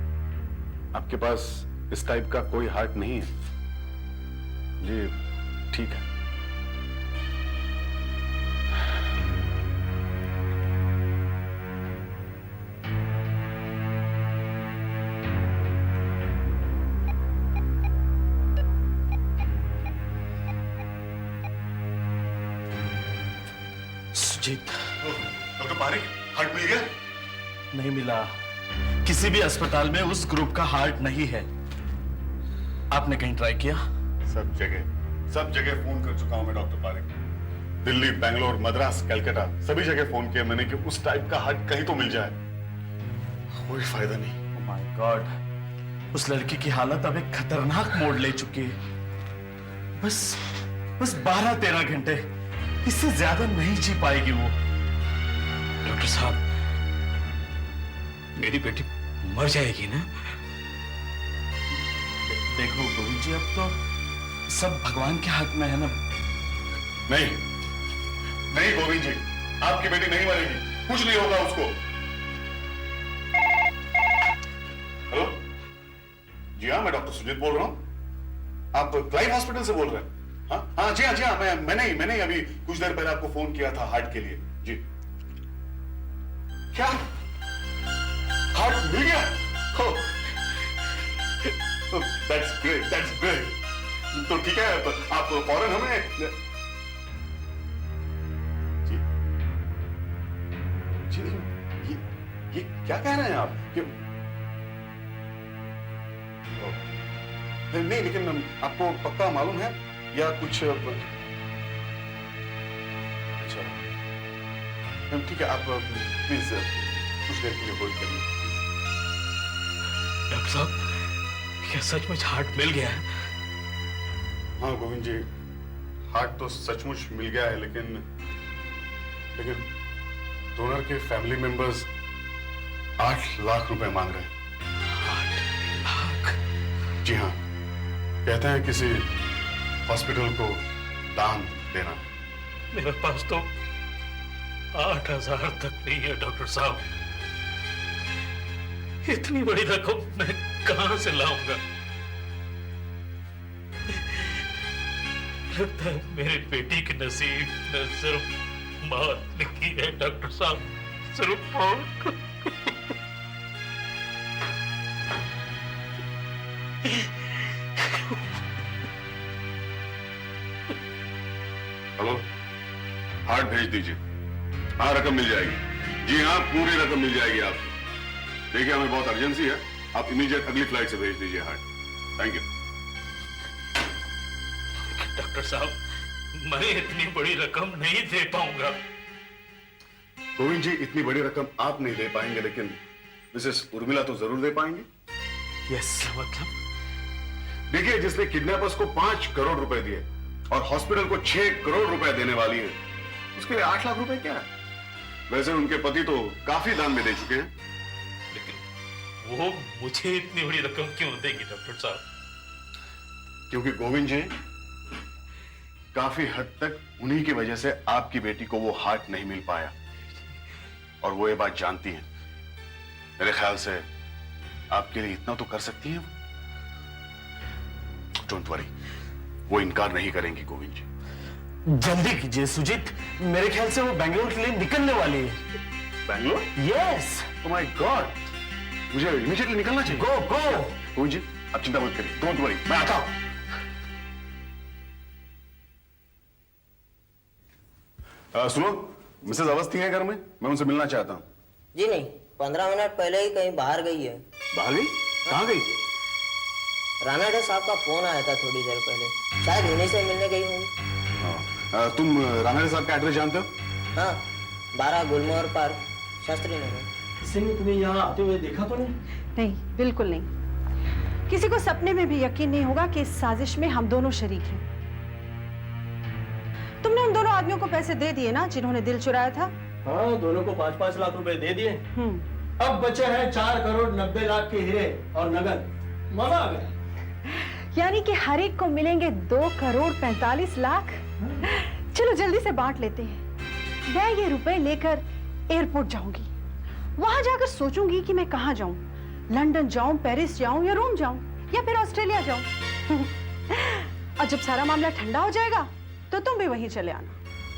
आपके पास इस टाइप का कोई हार्ट नहीं है? जी, ठीक है। डॉक्टर पारिक, हार्ट मिल गया? नहीं मिला। किसी भी अस्पताल में उस ग्रुप का हार्ट नहीं है। आपने कहीं ट्राई किया? सब जगह फोन कर चुका हूं मैं डॉक्टर पारिक। दिल्ली, बेंगलोर, मद्रास, कलकत्ता, सभी जगह फोन किया मैंने कि उस टाइप का हार्ट कहीं तो मिल जाए। कोई फायदा नहीं। ओह माय गॉड, उस लड़की की हालत अब एक खतरनाक मोड़ ले चुकी है। बस 12-13 घंटे, इससे ज्यादा नहीं जी पाएगी वो। डॉक्टर साहब, मेरी बेटी मर जाएगी ना? देखो गोविंद जी, अब तो सब भगवान के हाथ में है ना। नहीं गोविंद जी, आपकी बेटी नहीं मरेगी, कुछ नहीं होगा उसको। हेलो जी हाँ, मैं डॉक्टर सुजीत बोल रहा हूं। आप क्लाइव हॉस्पिटल से बोल रहे हैं? हाँ जी हाँ, मैंने अभी कुछ देर पहले आपको फोन किया था हार्ट के लिए। जी, क्या हार्ट मिल गया? That's great. तो ठीक है, आप फौरन हमें। जी, ये क्या कह रहे हैं आप? नहीं, लेकिन आपको पक्का मालूम है या कुछ? अच्छा, ठीक है, आप प्लीज कुछ देर के लिए होल्ड करिए। डॉक्टर साहब, क्या सचमुच हार्ट मिल गया है? हाँ गोविंद जी, हार्ट तो सचमुच मिल गया है, लेकिन डोनर के फैमिली मेंबर्स 8 लाख रुपए मांग रहे हैं। 8 लाख? जी हाँ, कहते हैं किसी हॉस्पिटल को दान देना। मेरे पास तो 8,000 तक नहीं है डॉक्टर साहब। इतनी बड़ी रकम मैं कहां से लाऊंगा? लगता है मेरी बेटी के नसीब में सिर्फ मौत लिखी है डॉक्टर साहब, सिर्फ मौत। हेलो, हार्ट भेज दीजिए। हाँ, रकम मिल जाएगी। जी हाँ, पूरी रकम मिल जाएगी आपको। देखिए, हमें बहुत अर्जेंसी है, आप इमीडिएट अगली फ्लाइट से भेज दीजिए हार्ट। Thank you. डॉक्टर साहब, मैं इतनी बड़ी रकम नहीं दे पाऊंगा। गोविंद जी, इतनी बड़ी रकम आप नहीं दे पाएंगे, लेकिन मिसेस उर्मिला तो जरूर दे पाएंगे। यस, मतलब? देखिए, जिसने किडनैपर्स को 5 करोड़ रुपए दिए और हॉस्पिटल को 6 करोड़ रुपए देने वाली है, उसके लिए 8 लाख रुपए क्या है? वैसे उनके पति तो काफी दान में दे चुके हैं। लेकिन वो मुझे इतनी बड़ी रकम क्यों देगी डॉक्टर साहब? क्योंकि गोविंद जी, काफी हद तक उन्हीं की वजह से आपकी बेटी को वो हार्ट नहीं मिल पाया, और वो ये बात जानती हैं। मेरे ख्याल से आपके लिए इतना तो कर सकती हैं। डोंट वरी, वो इनकार नहीं करेंगी गोविंद जी। जल्दी कीजिए सुजीत, मेरे ख्याल से वो बेंगलोर के लिए निकलने वाली है। Bangalore? Yes. Oh my God, मुझे इमीडिएटली निकलना चाहिए। गो गो। गोविंद जी आप चिंता मत करिए, डोंट वरी, मैं आता हूं। सुनो, मिसेस अवस्थी हैं घर में, मैं उनसे मिलना चाहता हूँ। जी नहीं, 15 मिनट पहले ही कहीं बाहर गई है। बाहर गई? कहाँ गई? रानाडे साहब का फोन आया था थोड़ी देर पहले, शायद उन्हीं से मिलने गई होंगी। तुम रानाडे साहब का एड्रेस जानते हो? हाँ, 12 गुलमोहर पार्क, शास्त्री नगर। किसी ने तुम्हें यहाँ आते हुए देखा तो नहीं? नहीं, बिल्कुल नहीं। किसी को सपने में भी यकीन नहीं होगा कि इस साजिश में हम दोनों शरीक हैं। तुमने उन दोनों आदमियों को पैसे दे दिए ना, जिन्होंने दिल चुराया था? हाँ, दोनों को 5-5 लाख रुपए दे दिए। अब बचे हैं 4 करोड़ 90 लाख के हीरे और नगद। मजा आ गया। यानी कि हर एक को मिलेंगे 2 करोड़ 45 लाख। चलो जल्दी से बांट लेते हैं। मैं ये रुपए लेकर एयरपोर्ट जाऊंगी, वहां जाकर सोचूंगी कि मैं कहाँ जाऊं, लंदन जाऊं, पेरिस जाऊं या रोम जाऊं या फिर ऑस्ट्रेलिया जाऊं। और जब सारा मामला ठंडा हो जाएगा तो तुम भी वहीं चले आना।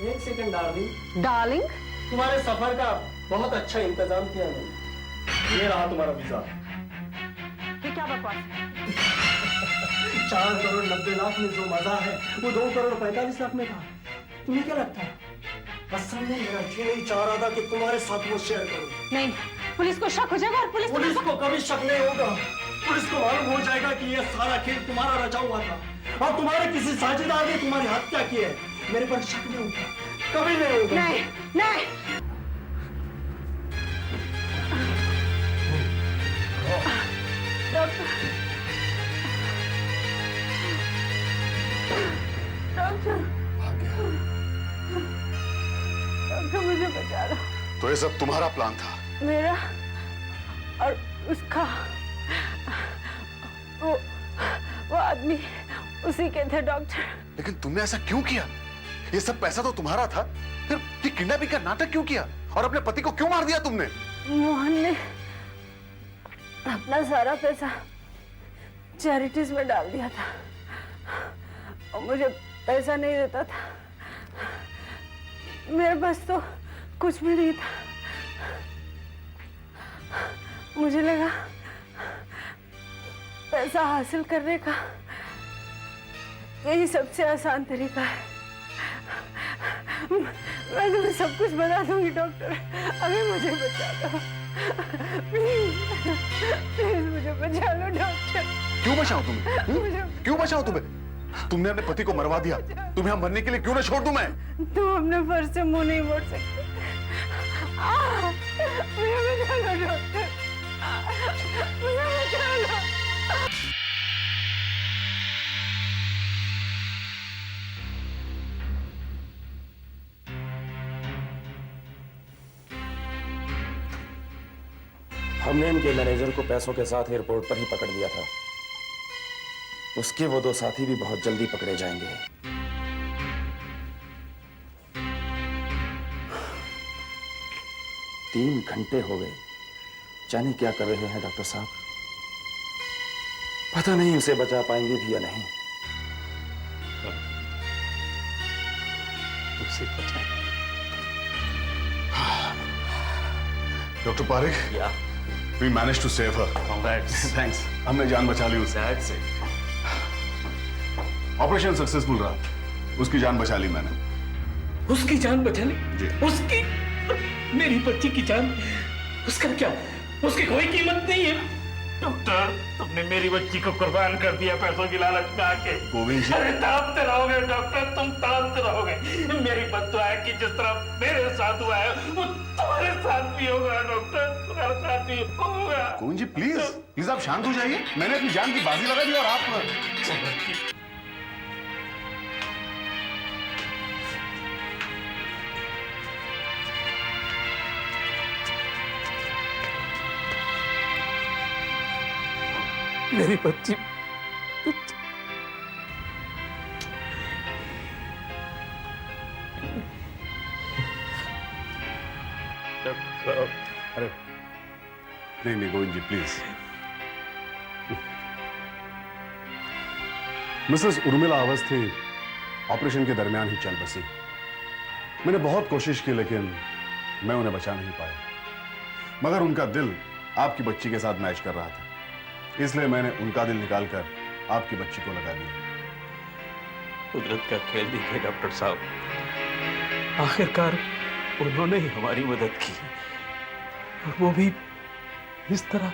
1 सेकंड डार्लिंग। डार्लिंग? तुम्हारे सफर का बहुत अच्छा इंतजाम किया मैंने। ये रहा तुम्हारा वीजा। ये क्या बकवास है? 4 करोड़ 90 लाख में जो मजा है वो 2 करोड़ 45 लाख में था। तुम्हें क्या लगता है? असल में मेरा जी नहीं चाह रहा था कि तुम्हारे साथ वो शेयर करूं। नहीं, पुलिस को शक हो जाएगा और पुलिस को कभी शक नहीं होगा। पुलिस को मालूम हो जाएगा कि ये सारा खेल तुम्हारा रचा हुआ था और तुम्हारे किसी साझेदार ने तुम्हारी हत्या की है। मेरे पर शक नहीं होगा, कभी नहीं होगा। नहीं, नहीं। डॉक्टर, मुझे बचा लो। तो ये सब तुम्हारा प्लान था? मेरा और उसका। वो आदमी उसी के थे डॉक्टर। लेकिन तुमने ऐसा क्यों किया? ये सब पैसा तो तुम्हारा था, फिर ये किडनैपिंग का नाटक क्यों किया और अपने पति को क्यों मार दिया तुमने? मोहन ने अपना सारा पैसा चैरिटीज में डाल दिया था और मुझे पैसा नहीं देता था। मेरे पास तो कुछ भी नहीं था। मुझे लगा पैसा हासिल करने का यही सबसे आसान तरीका है। मैं तुम्हें सब कुछ बता दूंगी डॉक्टर, अभी मुझे बचा लो। प्लीज मुझे बचा लो डॉक्टर। क्यों बचाऊं तुम्हें? क्यों बचाऊं तुम्हें? तुमने अपने पति को मरवा दिया, तुम्हें हम मरने के लिए क्यों ना छोड़ दूं मैं? तुम अपने फर्ज से मुंह नहीं मोड़ सकते। मुझे बचा लो डॉक्टर, मुझे बचा लो। हमने इनके मैनेजर को पैसों के साथ एयरपोर्ट पर ही पकड़ लिया था। उसके वो 2 साथी भी बहुत जल्दी पकड़े जाएंगे। 3 घंटे हो गए, जाने क्या कर रहे हैं डॉक्टर साहब। पता नहीं उसे बचा पाएंगे भी या नहीं। उसे बचाएंगे। Doctor Parik, we managed to save her. Thanks. हमने जान बचा ली उससे। ऑपरेशन सक्सेसफुल रहा, उसकी जान बचा ली मैंने। उसकी जान बचा ली? जी। उसकी? मेरी बच्ची की जान, उसका क्या? उसकी कोई कीमत नहीं है। डॉक्टर, तुमने मेरी बच्ची को कुर्बान कर दिया पैसों की लालच में आके। गोविंद जी, अरे तड़पते रहोगे डॉक्टर, तुम तड़पते रहोगे। मेरी बद्दुआ है कि जिस तरह मेरे साथ हुआ है वो तुम्हारे साथ भी होगा डॉक्टर, तुम्हारे साथ भी होगा। गोविंद जी प्लीज आप शांत हो जाइए। मैंने अपनी जान की बाजी लगा दी और आप मेरी बच्ची अरे नहीं Govind ji please. Mrs Urmila Awasthi operation के दरमियान ही चल बसी। मैंने बहुत कोशिश की लेकिन मैं उन्हें बचा नहीं पाया, मगर उनका दिल आपकी बच्ची के साथ मैच कर रहा था, इसलिए मैंने उनका दिल निकालकर आपकी बच्ची को लगा दिया। कुदरत का खेल देखिए डॉक्टर साहब, आखिरकार उन्होंने ही हमारी मदद की, और वो भी इस तरह।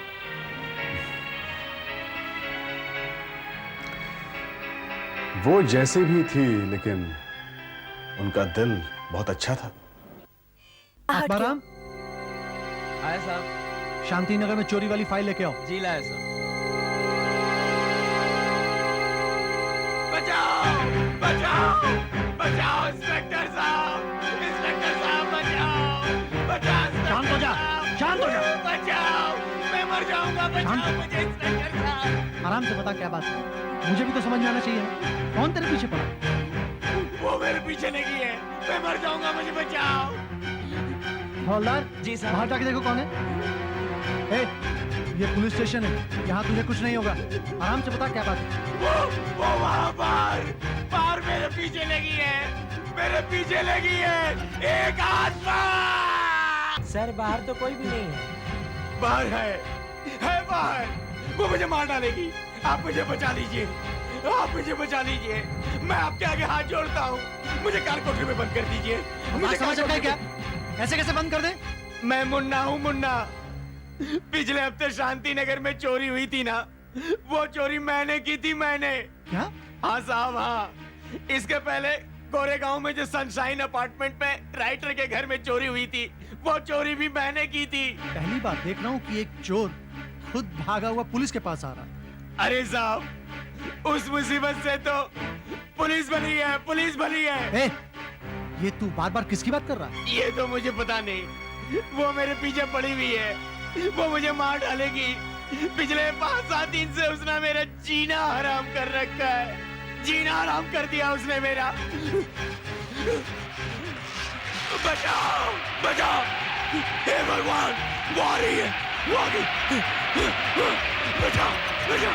वो जैसे भी थी लेकिन उनका दिल बहुत अच्छा था। आत्माराम, आया साहब। शांति नगर में चोरी वाली फाइल लेके आओ। जी लाया साहब। बचाओ बचाओ बचाओ इंस्पेक्टर साहब, इंस्पेक्टर साहब बचाओ, बचाओ। शांत हो जा, शांत हो जा। बचाओ, मैं मर जाऊंगा, बचाओ मुझे इंस्पेक्टर साहब। आराम से बता क्या बात है, मुझे भी तो समझ में आना चाहिए ना। कौन तेरे पीछे पड़ा? वो मेरे पीछे लगी है, मैं मर जाऊंगा, मुझे बचाओ। हवलदार जी साहब। बाहर जाके देखो कौन है। ए, ये पुलिस स्टेशन है, यहाँ तुझे कुछ नहीं होगा। आराम से बता क्या बात है। वो वहाँ बाहर मेरे पीछे लगी है, मेरे पीछे लगी है एक आत्मा। सर बाहर तो कोई भी नहीं है। बाहर है बाहर, वो मुझे मार डालेगी। आप मुझे बचा लीजिए, आप मुझे बचा लीजिए, मैं आपके आगे हाथ जोड़ता हूँ, मुझे कार कोठरी में बंद कर दीजिए। मुझे समझ सकता है क्या? ऐसे कैसे बंद कर दे? मैं मुन्ना हूँ, मुन्ना। पिछले हफ्ते शांति नगर में चोरी हुई थी ना, वो चोरी मैंने की थी, मैंने। क्या? हाँ साहब हाँ। इसके पहले गोरेगांव में जो सनशाइन अपार्टमेंट में राइटर के घर में चोरी हुई थी, वो चोरी भी मैंने की थी। पहली बार देख रहा हूँ कि एक चोर खुद भागा हुआ पुलिस के पास आ रहा है। अरे साहब, उस मुसीबत से तो पुलिस भली है, पुलिस भली है। ए, ये तू बार बार किसकी बात कर रहा है? ये तो मुझे पता नहीं, वो मेरे पीछे पड़ी हुई है, वो मुझे मार डालेगी। पिछले 5-7 दिन से उसने मेरा जीना हराम कर रखा है, जीना हराम कर दिया उसने मेरा। बचाओ बचाओ, हे भगवान, वो आ रही है, वो आ गई। बचाओ बचाओ।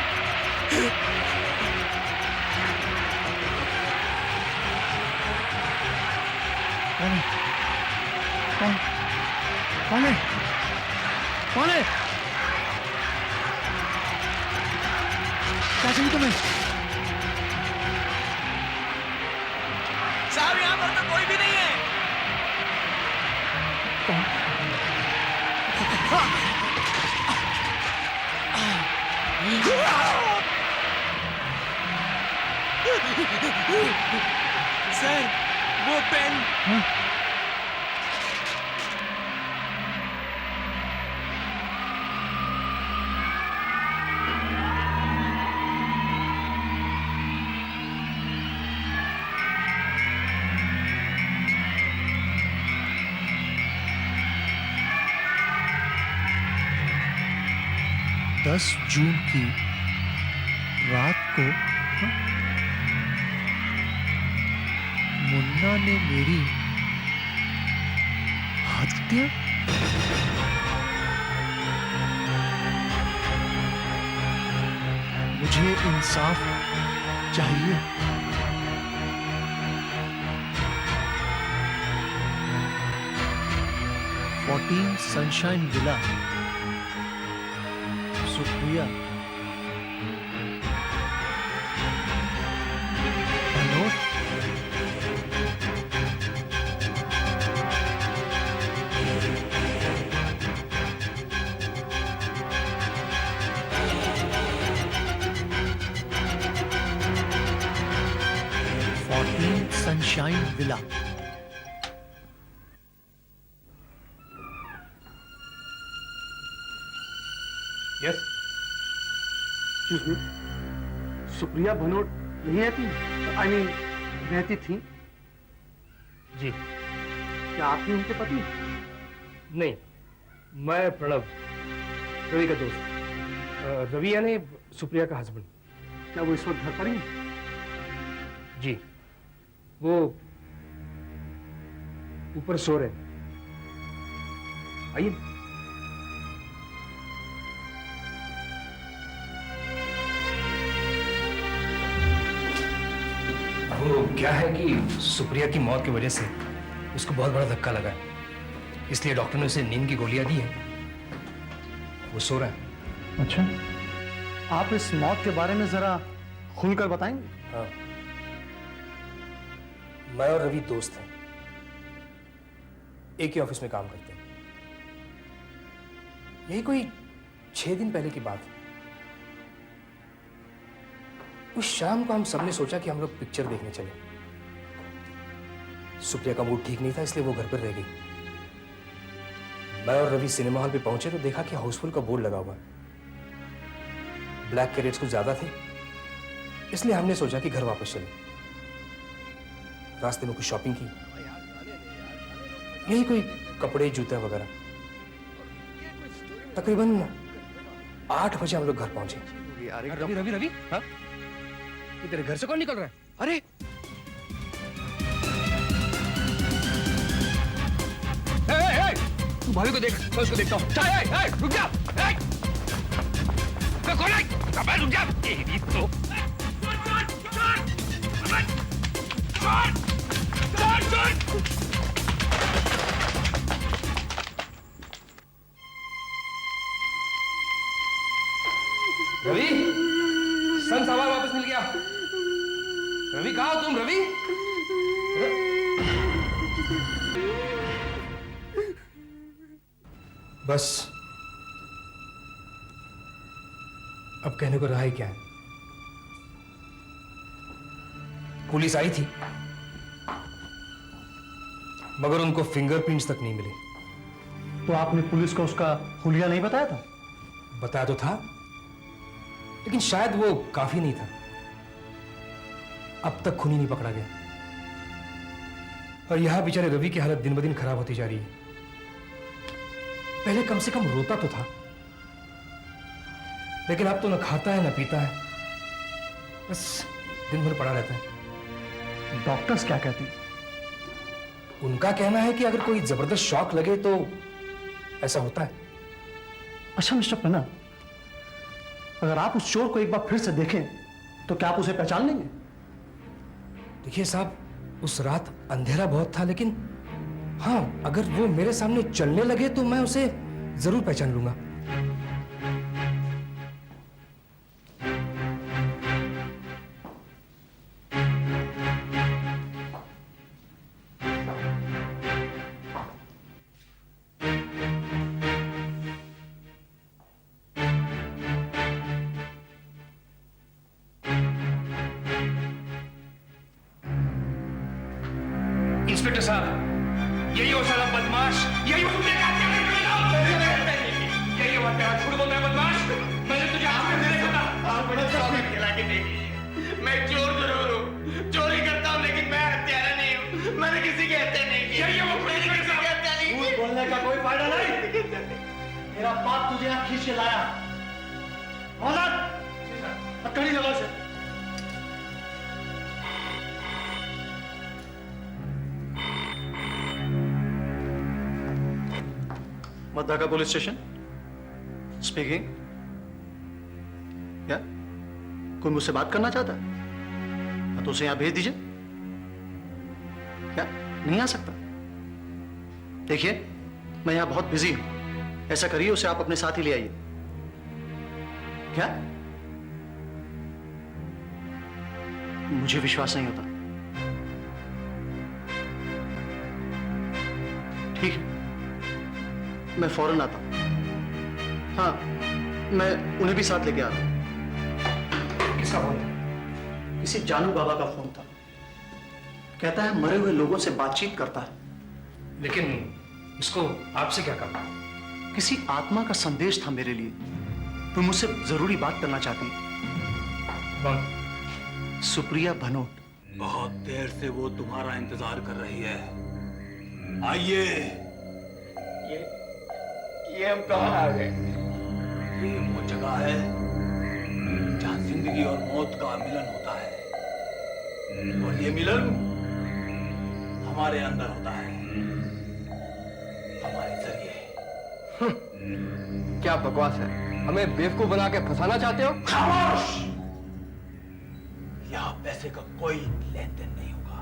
कौन है? कौन? कौन है? कौन है? क्या चाहिए तुम्हें? साहब यहाँ पर तो कोई भी नहीं है। सर वो पेन। दस जून की रात को मुन्ना ने मेरी हत्या। मुझे इंसाफ चाहिए। Fourteen sunshine villa, Supriya. Hello, sunshine villa. Yes, excuse me, Supriya Bhanot यही रहती? आई मीन रहती थी? जी। क्या आप ही उनके पति? नहीं, मैं प्रणव, रवि का दोस्त। रवि यानी सुप्रिया का हस्बैंड। क्या वो इस वक्त घर पर ही हैं? जी, वो ऊपर सो रहे हैं। आइए। वो क्या है कि सुप्रिया की मौत की वजह से उसको बहुत बड़ा धक्का लगा है, इसलिए डॉक्टर ने उसे नींद की गोलियां दी है। वो सो रहा है। अच्छा, आप इस मौत के बारे में जरा खुलकर बताएंगे? हाँ, मैं और रवि दोस्त हैं, एक ही ऑफिस में काम करते हैं। यही कोई 6 दिन पहले की बात है। उस शाम को हम सबने सोचा कि हम लोग पिक्चर देखने चले। सुप्रिया का मूड ठीक नहीं था, इसलिए वो घर पर रह गई। मैं और रवि सिनेमा हॉल पे पहुंचे तो देखा कि हाउसफुल का बोर्ड लगा हुआ है। ब्लैक के रेट्स कुछ ज्यादा थे, इसलिए हमने सोचा कि घर वापस चले। रास्ते में कुछ शॉपिंग की, यही कोई कपड़े जूते वगैरह। तकरीबन 8 बजे हम लोग घर पहुंचे। रवि रवि रवि, हाँ? ये तेरे घर से कौन निकल रहा है? अरे तू भाभी को देख, मैं उसको देखता हूँ। रुक जा, कौन है? अबे रुक जा, तेरी तो। रवि, सन सामान वापस मिल गया। रवि कहाँ हो तुम? रवि, बस अब कहने को रहा ही क्या है। पुलिस आई थी, मगर उनको फिंगरप्रिंट्स तक नहीं मिले। तो आपने पुलिस को उसका हुलिया नहीं बताया था? बताया तो था, लेकिन शायद वो काफी नहीं था। अब तक खूनी नहीं पकड़ा गया, और यहां बेचारे रवि की हालत दिन ब दिन खराब होती जा रही है। पहले कम से कम रोता तो था, लेकिन अब तो न खाता है न पीता है, बस दिन भर पड़ा रहता है। डॉक्टर्स क्या कहते हैं? उनका कहना है कि अगर कोई जबरदस्त शॉक लगे तो ऐसा होता है। अच्छा मिस्टर पन्ना, अगर आप उस चोर को एक बार फिर से देखें तो क्या आप उसे पहचान लेंगे? देखिए साहब, उस रात अंधेरा बहुत था, लेकिन हाँ, अगर वो मेरे सामने चलने लगे तो मैं उसे जरूर पहचान लूंगा। इंस्पेक्टर साहब, यही वो साला बदमाश, यही वो तुमने क्या किया? यही वो तेरा झूठ बोलता है बदमाश। मैंने तुझे आंखों से देखा था। आप बड़ा स्वागत खिला के देखिए। मैं चोर जरूर हूँ, चोरी करता हूँ, लेकिन मैं हत्यारा नहीं हूँ। मैंने किसी के हत्या नहीं की। यही वो मैंने किसी के हत्या नहीं की। झूठ बोलने का कोई फायदा नहीं। मेरा बाप तुझे यहाँ खींच के लाया। औलाद, कड़ी जगह से। मद्दाका पुलिस स्टेशन स्पीकिंग। क्या कोई मुझसे बात करना चाहता है तो उसे यहां भेज दीजिए। क्या नहीं आ सकता? देखिए, मैं यहां बहुत बिजी हूं, ऐसा करिए उसे आप अपने साथ ही ले आइए। क्या? मुझे विश्वास नहीं होता। ठीक है, मैं फौरन आता हूं। हाँ, मैं उन्हें भी साथ लेके आ रहा हूं। किसका फोन? किसी जानू बाबा का फोन था। कहता है मरे हुए लोगों से बातचीत करता है। लेकिन इसको आपसे क्या कहा? किसी आत्मा का संदेश था मेरे लिए। वो मुझसे जरूरी बात करना चाहती है। कौन? सुप्रिया भनोट। बहुत देर से वो तुम्हारा इंतजार कर रही है। आइए। ये हम कहाँ आ गए? ये वो जगह है जहाँ जिंदगी और मौत का मिलन होता है, और ये मिलन हमारे अंदर होता है, हमारे जरिए। क्या बकवास है? हमें बेवकूफ बना के फंसाना चाहते हो? खामोश! यहाँ पैसे का कोई लेन देन नहीं होगा।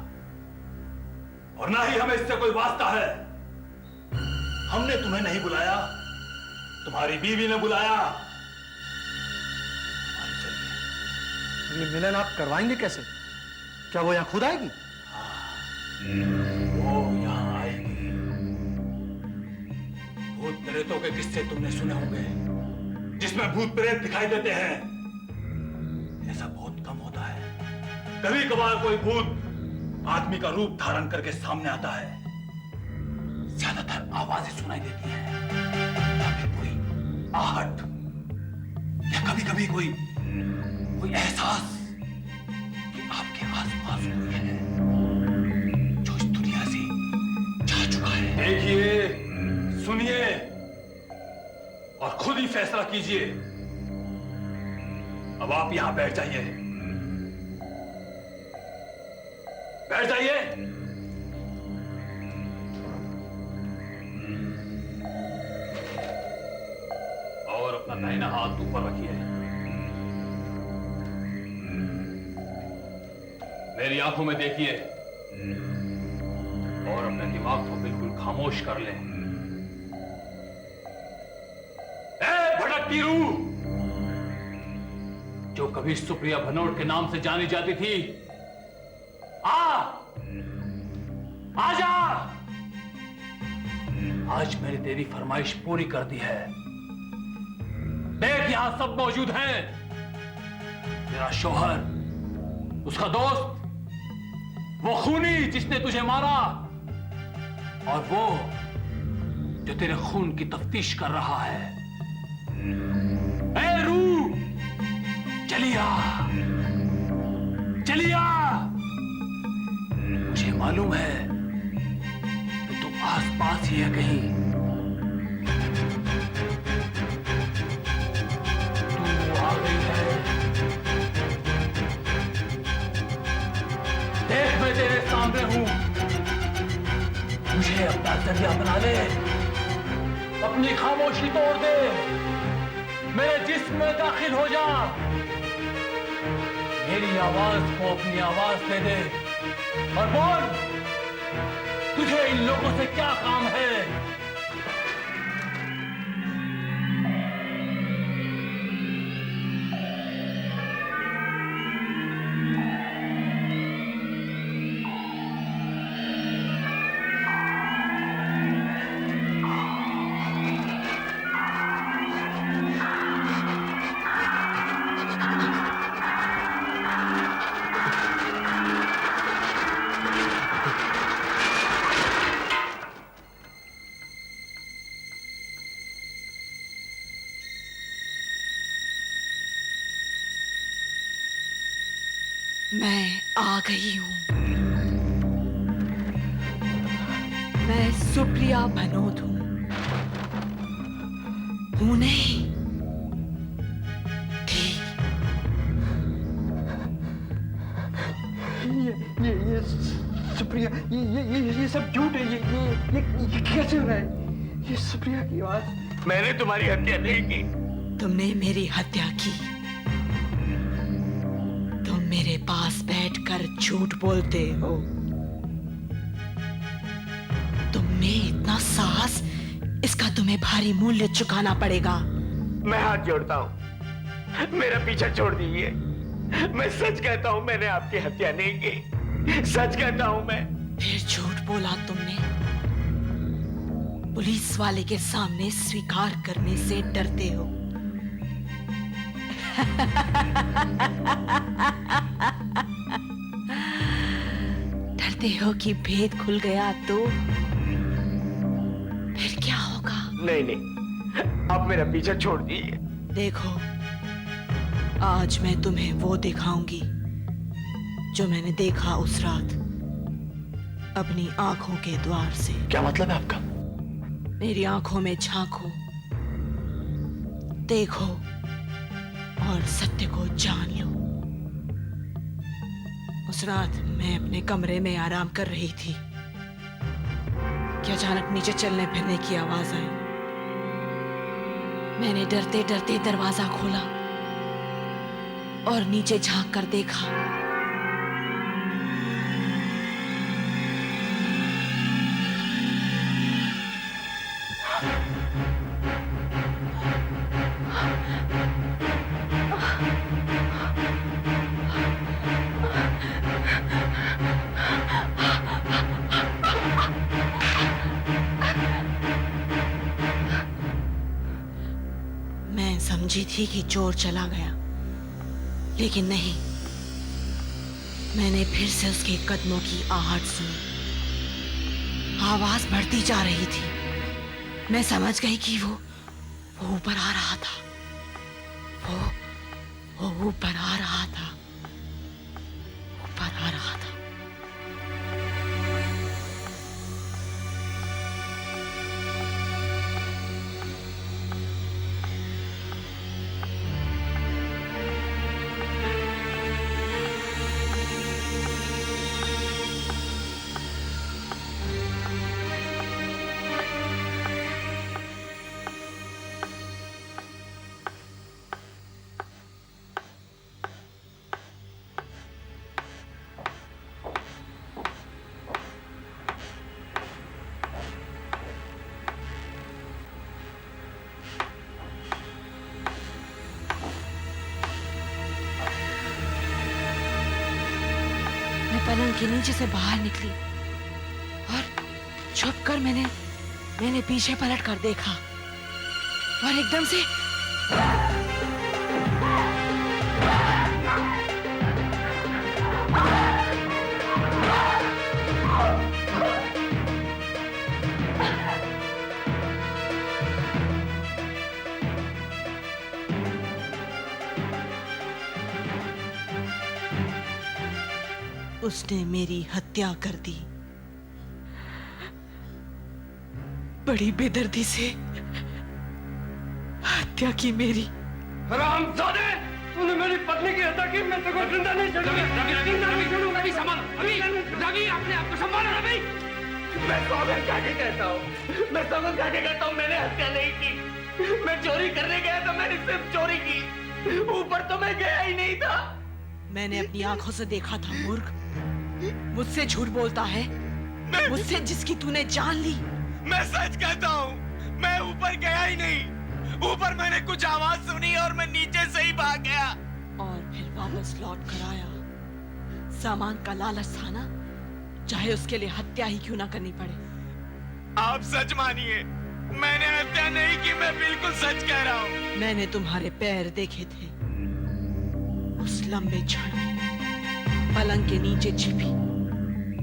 और ना ही हमें इससे कोई वास्ता है। हमने तुम्हें नहीं बुलाया, तुम्हारी बीवी ने बुलाया। ये मिलन आप करवाएंगे कैसे? क्या वो यहाँ खुद आएगी? वो यहाँ आएगी। भूत प्रेतों के किस्से तुमने सुने होंगे, जिसमें भूत प्रेत दिखाई देते हैं। ऐसा बहुत कम होता है। कभी कभार कोई भूत आदमी का रूप धारण करके सामने आता है। ज्यादातर आवाजें सुनाई देती हैं, या फिर कोई आहट, या कभी कभी कोई एहसास कि आपके आसपास कोई है जो इस दुनिया से जा चुका है। देखिए, सुनिए और खुद ही फैसला कीजिए। अब आप यहां बैठ जाइए, बैठ जाइए। और अपना दाहिना हाथ ऊपर रखिए। मेरी आंखों में देखिए और अपने दिमाग को बिल्कुल खामोश कर लें। ए भटकती रूह, जो कभी सुप्रिया भनोट के नाम से जानी जाती थी, आ जा। आज मैंने तेरी फरमाइश पूरी कर दी है। देख, यहां सब मौजूद हैं। तेरा शौहर, उसका दोस्त, वो खूनी जिसने तुझे मारा, और वो जो तेरे खून की तफ्तीश कर रहा है। ए रूह, चलिया, चलिया। मुझे मालूम है कि तू आसपास ही है कहीं। तू आ गई है। देख, मैं तेरे सामने हूं। मुझे अपना जरिया बना ले, अपनी खामोशी तोड़ दे, मेरे जिस्म में दाखिल हो जा, मेरी आवाज को अपनी आवाज दे दे और बोल, तुझे इन लोगों से क्या काम है? मैं आ गई हूं। मैं सुप्रिया भनोट हूं नहीं, थी। ये सुप्रिया, ये सब झूठ है। ये कैसे हो रहा है? ये सुप्रिया की आवाज। मैंने तुम्हारी हत्या नहीं की। तुमने मेरी हत्या की। तुम मेरे पास बैठकर झूठ बोलते हो। तुम में इतना साहस, इसका तुम्हें भारी मूल्य चुकाना पड़ेगा। मैं हाथ जोड़ता हूँ, मेरा पीछा छोड़ दीजिए। मैं सच कहता हूँ, मैंने आपकी हत्या नहीं की। सच कहता हूँ मैं। फिर झूठ बोला तुमने। पुलिस वाले के सामने स्वीकार करने से डरते हो। डरते हो कि भेद खुल गया तो फिर क्या होगा? नहीं, आप मेरा पीछा छोड़ दीजिए। देखो, आज मैं तुम्हें वो दिखाऊंगी जो मैंने देखा उस रात अपनी आंखों के द्वार से। क्या मतलब है आपका? मेरी आंखों में झांको, देखो और सत्य को जान लो। उस रात मैं अपने कमरे में आराम कर रही थी कि अचानक नीचे चलने फिरने की आवाज आई। मैंने डरते डरते दरवाजा खोला और नीचे झांक कर देखा समझी थी कि चोर चला गया, लेकिन नहीं। मैंने फिर से उसके कदमों की आहट सुनी। आवाज बढ़ती जा रही थी। मैं समझ गई कि वो ऊपर आ रहा था। वो ऊपर आ रहा था, ऊपर आ रहा था। पलंग के नीचे से बाहर निकली और छुपकर मैंने पीछे पलट कर देखा और एकदम से उसने मेरी हत्या कर दी। बड़ी बेदर्दी से हत्या की मेरी। हरामजादे, तूने मेरी पत्नी की हत्या की। मैं तेरे को जिंदा नहीं छोड़ूंगा। रवि संभाल, रवि अपने आप को संभालो रवि। मैं सौगंध खा के कहता हूँ, मैंने हत्या नहीं की। मैं चोरी करने गया था, मैंने सिर्फ चोरी की। ऊपर तो मैं गया ही नहीं था। मैंने अपनी आंखों से देखा था। मूर्ख, मुझसे झूठ बोलता है, मुझसे जिसकी तूने जान ली। मैं सच कहता हूँ, मैं ऊपर गया ही नहीं। ऊपर मैंने कुछ आवाज सुनी और मैं नीचे से ही भाग गया और फिर वापस लौट कर आया। सामान का लालच था ना, चाहे उसके लिए हत्या ही क्यों ना करनी पड़े। आप सच मानिए, मैंने हत्या नहीं की। मैं बिल्कुल सच कह रहा हूँ। मैंने तुम्हारे पैर देखे थे उस लंबे क्षण में। पलंग के नीचे छिपी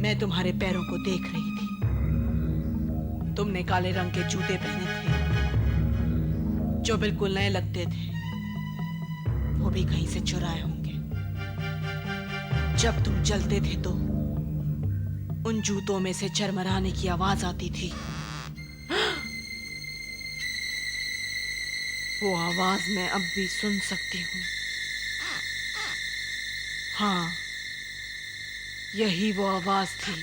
मैं तुम्हारे पैरों को देख रही थी। तुमने काले रंग के जूते पहने थे जो बिल्कुल नए लगते थे। वो भी कहीं से चुराए होंगे। जब तुम चलते थे तो उन जूतों में से चरमराने की आवाज आती थी। वो आवाज मैं अब भी सुन सकती हूँ। हाँ, यही वो आवाज थी,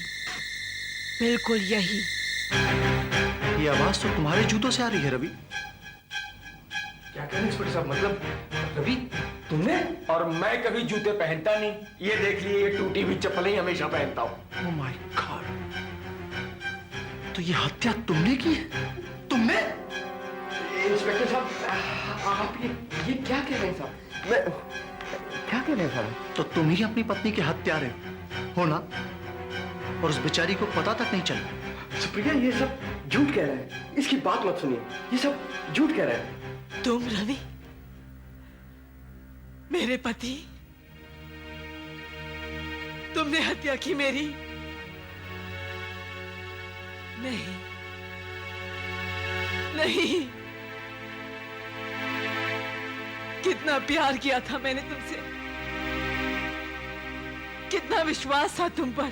बिल्कुल यही। ये आवाज तो तुम्हारे जूतों से आ रही है रवि। क्या कह रहे हैं इंस्पेक्टर साहब? मतलब रवि तुमने? और मैं कभी जूते पहनता नहीं। ये देख लिए, ये टूटी हुई चप्पल ही हमेशा पहनता हूँ। ओह माय गॉड, तो ये हत्या तुमने की है? तुमने? इंस्पेक्टर साहब, आप ये क्या कह रहे हैं साहब? मैं क्या कह रहे हैं साहब? तो तुम ही अपनी पत्नी के हत्यारे हो ना, और उस बेचारी को पता तक नहीं चला। सुप्रिया, ये सब झूठ कह रहे हैं। इसकी बात मत सुनिए, ये सब झूठ कह रहे हैं। तुम रवि, मेरे पति, तुमने हत्या की मेरी? नहीं, नहीं। कितना प्यार किया था मैंने तुमसे, कितना विश्वास था तुम पर,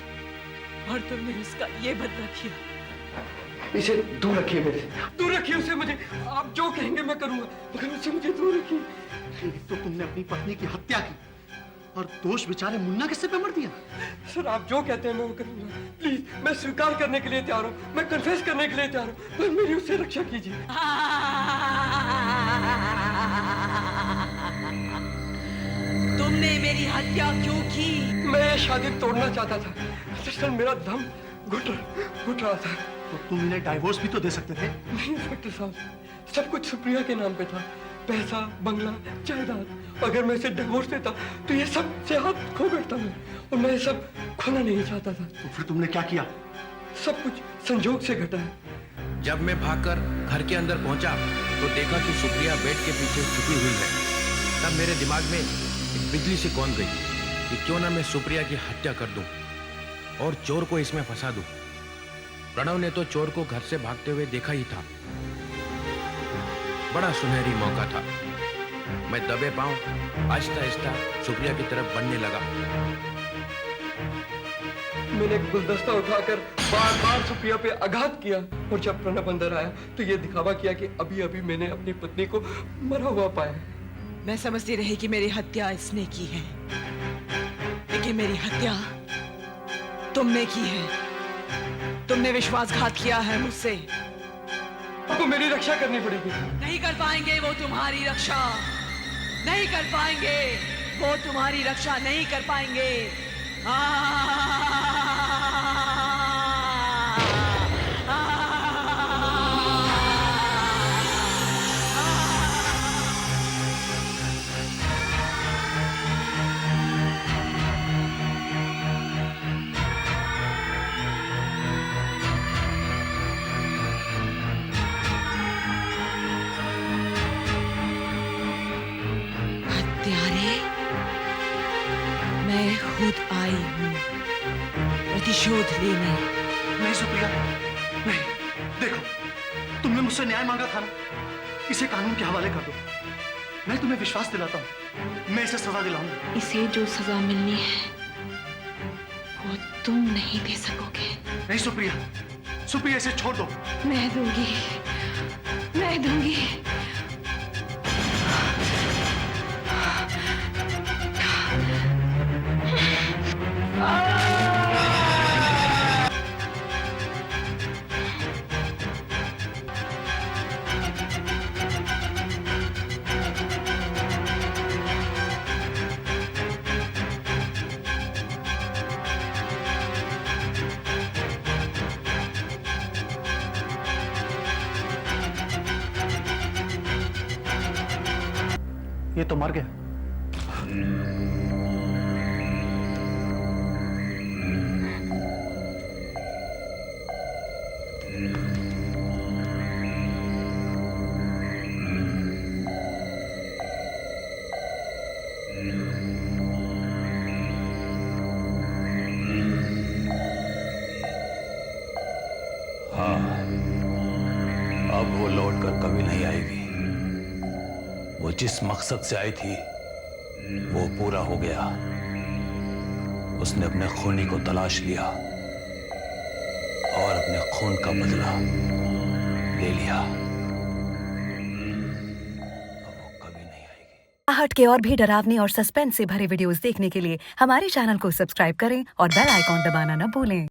और तुमने उसका ये बदला किया। इसे दूर रखिए मेरे से, दूर रखिए उसे। मुझे आप जो कहेंगे मैं करूंगा, मगर उससे मुझे दूर रखिए। तो तुमने अपनी पत्नी की हत्या की और दोष बेचारे मुन्ना के सिर पे मर दिया। सर, आप जो कहते हैं मैं वो करूंगा। प्लीज, मैं स्वीकार करने के लिए तैयार हूँ, मैं कन्फेस करने के लिए तैयार हूँ, पर मेरी उससे रक्षा कीजिए। तुमने मेरी हत्या क्यों की? मैं ये शादी तोड़ना चाहता था। सर, मेरा दम घुट रहा था। तो तुम इन्हें डाइवोर्स भी तो दे सकते थे। नहीं इंस्पेक्टर साहब, सब कुछ सुप्रिया के नाम पे था। पैसा, बंगला, जायदाद। अगर मैं इसे डिवोर्स देता तो ये सब से हाथ खो बैठता मैं, और मैं ये सब खोना नहीं चाहता था। तो फिर तुमने क्या किया? सब कुछ संजोग से घटा है। जब मैं भागकर घर के अंदर पहुंचा तो देखा कि सुप्रिया बेड के पीछे छुपी हुई है। तब मेरे दिमाग में एक बिजली से कौन गई कि क्यों ना मैं सुप्रिया की हत्या कर दूं और चोर को इसमें फंसा दूं। प्रणव ने तो चोर को घर से भागते हुए देखा ही था। बड़ा सुनहरी मौका था। मैं दबे पांव आहिस्ता आहिस्ता सुप्रिया की तरफ बढ़ने लगा। मैंने एक गुलदस्ता उठाकर बार बार सुप्रिया पे आघात किया और जब प्रणव अंदर आया तो ये दिखावा किया कि अभी अभी मैंने अपनी पत्नी को मरा हुआ पाया। मैं समझती रही कि मेरी हत्या इसने की है, लेकिन मेरी हत्या तुमने की है। तुमने विश्वासघात किया है मुझसे। आपको मेरी रक्षा करनी पड़ेगी। नहीं कर पाएंगे वो तुम्हारी रक्षा, नहीं कर पाएंगे वो तुम्हारी रक्षा, नहीं कर पाएंगे। हत्यारे, मैं खुद आई हूँ प्रतिशोध लेने। नहीं सुप्रिया, नहीं। देखो, तुमने मुझसे न्याय मांगा था ना, इसे कानून के हवाले कर दो। मैं तुम्हें विश्वास दिलाता हूँ, मैं इसे सजा दिलाऊंगा। इसे जो सजा मिलनी है वो तुम नहीं दे सकोगे। नहीं सुप्रिया, सुप्रिया इसे छोड़ दो। मैं दूंगी, मैं दूंगी। ये तो मर गया। हाँ, अब वो लौट कर कभी नहीं आएगी। वो जिस मकसद से आई थी वो पूरा हो गया। उसने अपने खूनी को तलाश लिया और अपने खून का बदला ले लिया। आहट के और भी डरावनी और सस्पेंस से भरे वीडियोस देखने के लिए हमारे चैनल को सब्सक्राइब करें और बेल आइकॉन दबाना न भूलें।